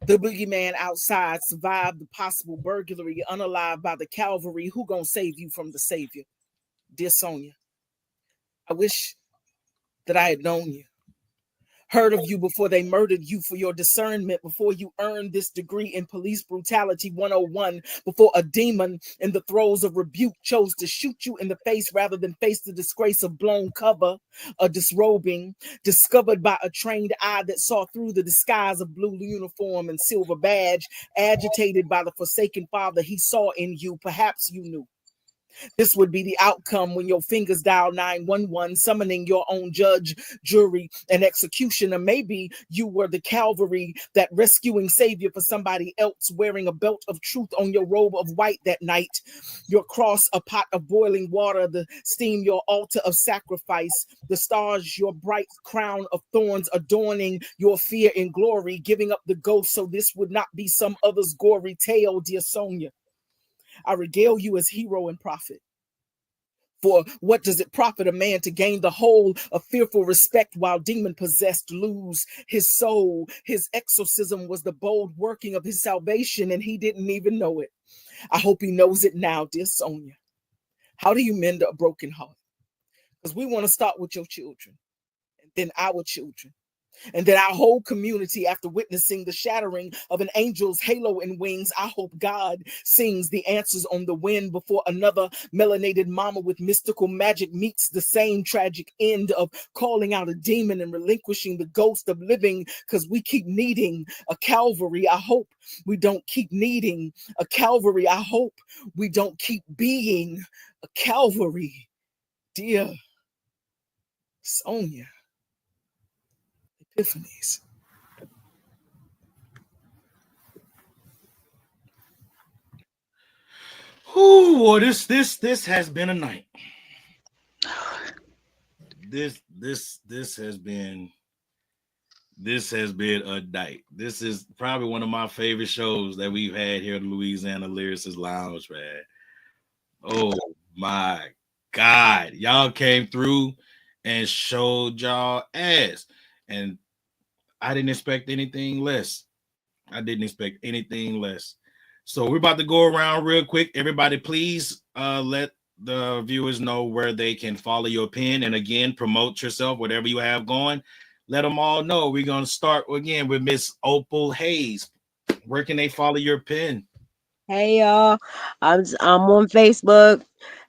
Speaker 8: The boogeyman outside survived the possible burglary, unalive by the cavalry. Who gonna save you from the savior? Dear Sonia, I wish that I had known you, heard of you before they murdered you for your discernment, before you earned this degree in police brutality 101, before a demon in the throes of rebuke chose to shoot you in the face rather than face the disgrace of blown cover, a disrobing, discovered by a trained eye that saw through the disguise of blue uniform and silver badge, agitated by the forsaken father he saw in you. Perhaps you knew this would be the outcome when your fingers dial 911, summoning your own judge, jury, and executioner. Maybe you were the cavalry, that rescuing savior for somebody else, wearing a belt of truth on your robe of white that night. Your cross, a pot of boiling water, the steam, your altar of sacrifice, the stars, your bright crown of thorns, adorning your fear in glory, giving up the ghost so this would not be some other's gory tale, dear Sonia. I regale you as hero and prophet. For what does it profit a man to gain the whole of fearful respect while demon-possessed lose his soul? His exorcism was the bold working of his salvation, and he didn't even know it. I hope he knows it now, dear Sonia. How do you mend a broken heart? Because we want to start with your children, and then our children, and then our whole community. After witnessing the shattering of an angel's halo and wings, I hope God sings the answers on the wind before another melanated mama with mystical magic meets the same tragic end of calling out a demon and relinquishing the ghost of living, because we keep needing a Calvary. I hope we don't keep needing a Calvary. I hope we don't keep being a Calvary. Dear Sonia. Epiphanies.
Speaker 2: Ooh, well, this has been a night. This has been a night. This is probably one of my favorite shows that we've had here at the Louisiana Lyricist Lounge, man. Oh my God. Y'all came through and showed y'all ass. And I didn't expect anything less. So we're about to go around real quick. Everybody, please let the viewers know where they can follow your pen. And again, promote yourself, whatever you have going. Let them all know. We're going to start again with Miss Opal Hayes. Where can they follow your pen?
Speaker 4: Hey y'all, I'm on Facebook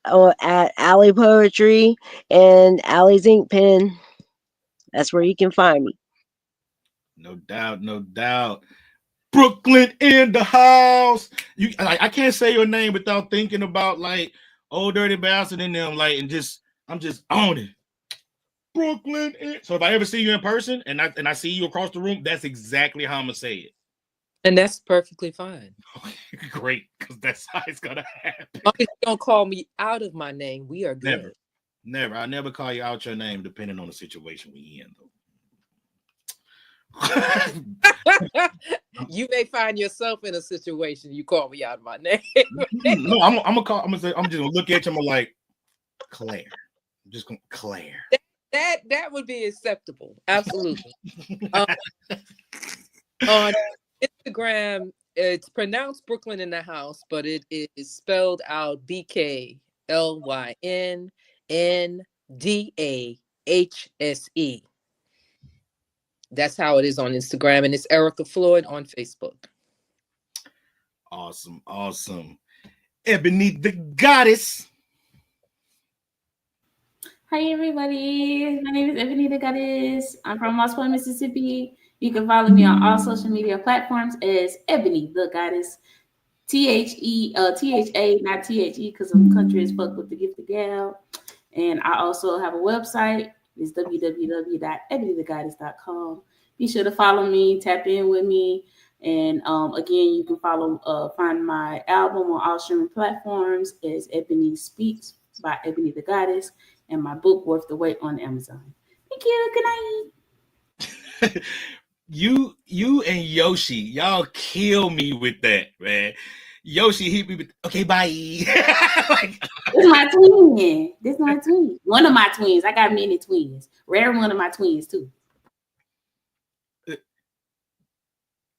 Speaker 4: at Alley Poetry and Alley's Ink Pen. That's where you can find me.
Speaker 2: No doubt. Brooklyn in the house. I can't say your name without thinking about like Old Dirty Bastard in them, like, and I'm just on it. Brooklyn. So if I ever see you in person and I see you across the room, that's exactly how I'm gonna say it.
Speaker 5: And that's perfectly fine.
Speaker 2: Great, because that's how it's gonna happen.
Speaker 5: As long as you don't call me out of my name, we are good.
Speaker 2: Never. I never call you out your name, depending on the situation we in, though.
Speaker 5: You may find yourself in a situation you call me out of my name.
Speaker 2: No, I'm just gonna look at you. I'm like, Claire. I'm just gonna Claire.
Speaker 5: That would be acceptable. Absolutely. On Instagram, it's pronounced Brooklyn in the House, but it is spelled out BKLYNNDAHSE. That's how it is on Instagram, and it's Erica Floyd on Facebook.
Speaker 2: Awesome. Ebony the Goddess.
Speaker 6: Hi everybody, my name is Ebony the Goddess. I'm from Moss Point, Mississippi. You can follow me on all social media platforms as Ebony the Goddess. THA, not THE, because I'm country as fuck with the gift of gal. And I also have a website. It's www.ebonythegoddess.com. Be sure to follow me, tap in with me. And again, you can find my album on all streaming platforms as Ebony Speaks by Ebony the Goddess, and my book Worth the Wait on Amazon. Thank you. Good night.
Speaker 2: You and Yoshi, y'all kill me with that, man. Yoshi hit me with, okay, bye.
Speaker 6: This is my twin. One of my twins. I got many twins. Rare one of my twins too.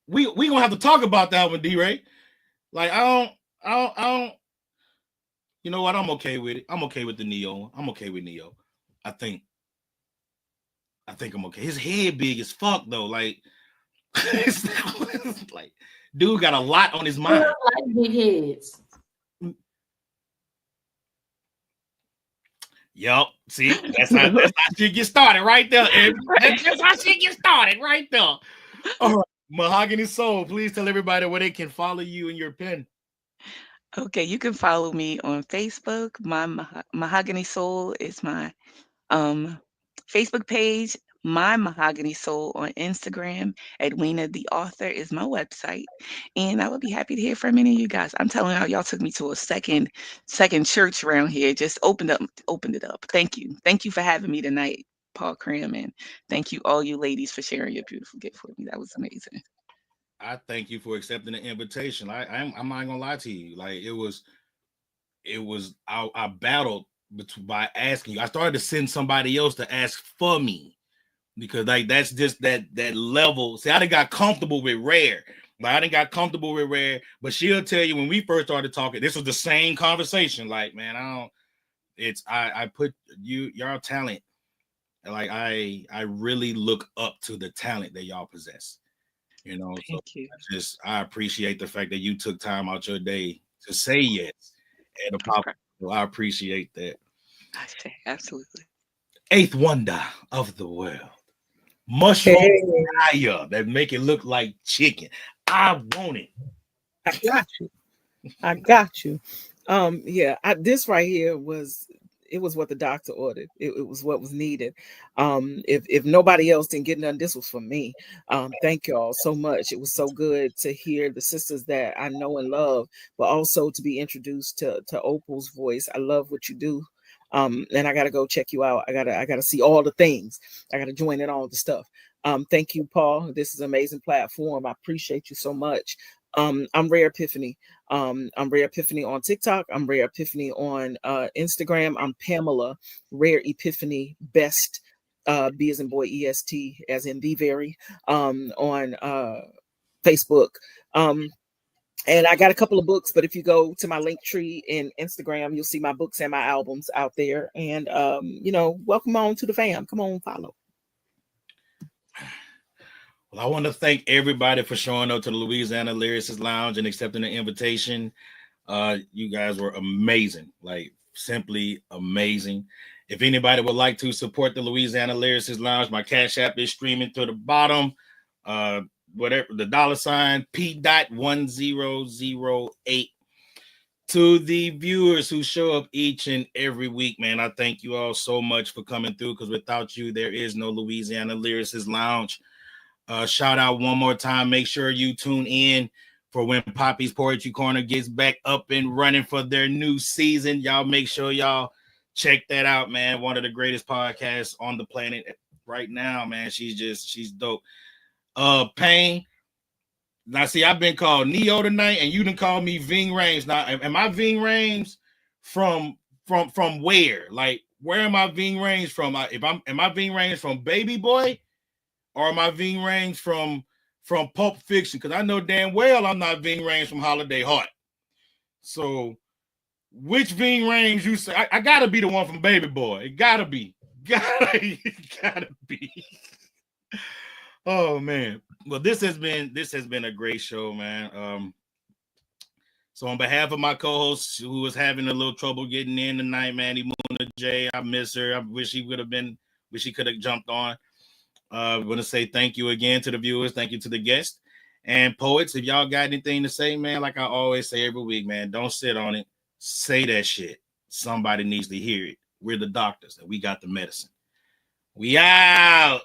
Speaker 2: We gonna have to talk about that one, D-Ray. Like I don't. You know what? I'm okay with it. I'm okay with the Neo. I'm okay with Neo. I think I'm okay. His head big as fuck though. Like, it's like, dude got a lot on his mind.
Speaker 6: I like big heads.
Speaker 2: Yup. See, that's how shit get started right there. That's how shit get started right there. All right, Mahogany Soul, please tell everybody where they can follow you and your pen.
Speaker 7: Okay, you can follow me on Facebook. My Mahogany Soul is my Facebook page. My Mahogany Soul on Instagram. Edwina the Author is my website, and I would be happy to hear from any of you guys. I'm telling y'all took me to a second church around here. Just opened it up. Thank you for having me tonight, Paul Cram, and thank you all you ladies for sharing your beautiful gift with me. That was amazing.
Speaker 2: I thank you for accepting the invitation. I'm not gonna lie to you. Like it was I battled by asking you. I started to send somebody else to ask for me because like that's just that level. See, I done got comfortable with Rare. But she'll tell you when we first started talking, this was the same conversation. Like, man, I put y'all talent. Like I really look up to the talent that y'all possess. You know,
Speaker 7: Thank you.
Speaker 2: I appreciate the fact that you took time out your day to say yes. And I appreciate that.
Speaker 7: Absolutely.
Speaker 2: Eighth wonder of the world. Mushroom fire that make it look like chicken. I want it.
Speaker 8: I got you. Yeah, this right here was what the doctor ordered. It was what was needed. If nobody else didn't get none, this was for me. Thank y'all so much. It was so good to hear the sisters that I know and love, but also to be introduced to Opal's voice. I love what you do. And I gotta go check you out. I gotta see all the things. I gotta join in all the stuff. Thank you, Paul. This is an amazing platform. I appreciate you so much. I'm Rare Epiphany. I'm Rare Epiphany on TikTok. I'm Rare Epiphany on Instagram. I'm Pamela Rare Epiphany Best, B as in boy, EST as in the very, on Facebook. And I got a couple of books, but if you go to my link tree in Instagram, you'll see my books and my albums out there. And welcome on to the fam. Come on, follow.
Speaker 2: Well, I want to thank everybody for showing up to the Louisiana Lyricist Lounge and accepting the invitation. You guys were amazing, like simply amazing. If anybody would like to support the Louisiana Lyricist Lounge, my Cash App is streaming to the bottom. Whatever the $, P.1008. To the viewers who show up each and every week, man, I thank you all so much for coming through, because without you, there is no Louisiana Lyricist Lounge. Shout out one more time. Make sure you tune in for when Poppy's Poetry Corner gets back up and running for their new season. Y'all make sure y'all check that out, man. One of the greatest podcasts on the planet right now, man. She's dope. Pain. Now, see, I've been called Neo tonight, and you done called me Ving Rhames. Now, am I Ving Rhames from where? Like, where am I Ving Rhames from? Am I Ving Rhames from Baby Boy, or am I Ving Rhames from Pulp Fiction? Because I know damn well I'm not Ving Rhames from Holiday Heart. So, which Ving Rhames you say? I gotta be the one from Baby Boy. It gotta be. Gotta be. Oh man. Well, this has been a great show, man. So on behalf of my co-host who was having a little trouble getting in tonight, man, Imuna J, I miss her. I wish she could have jumped on. I want to say thank you again to the viewers. Thank you to the guests and poets. If y'all got anything to say, man, like I always say every week, man, don't sit on it. Say that shit. Somebody needs to hear it. We're the doctors and we got the medicine. We out.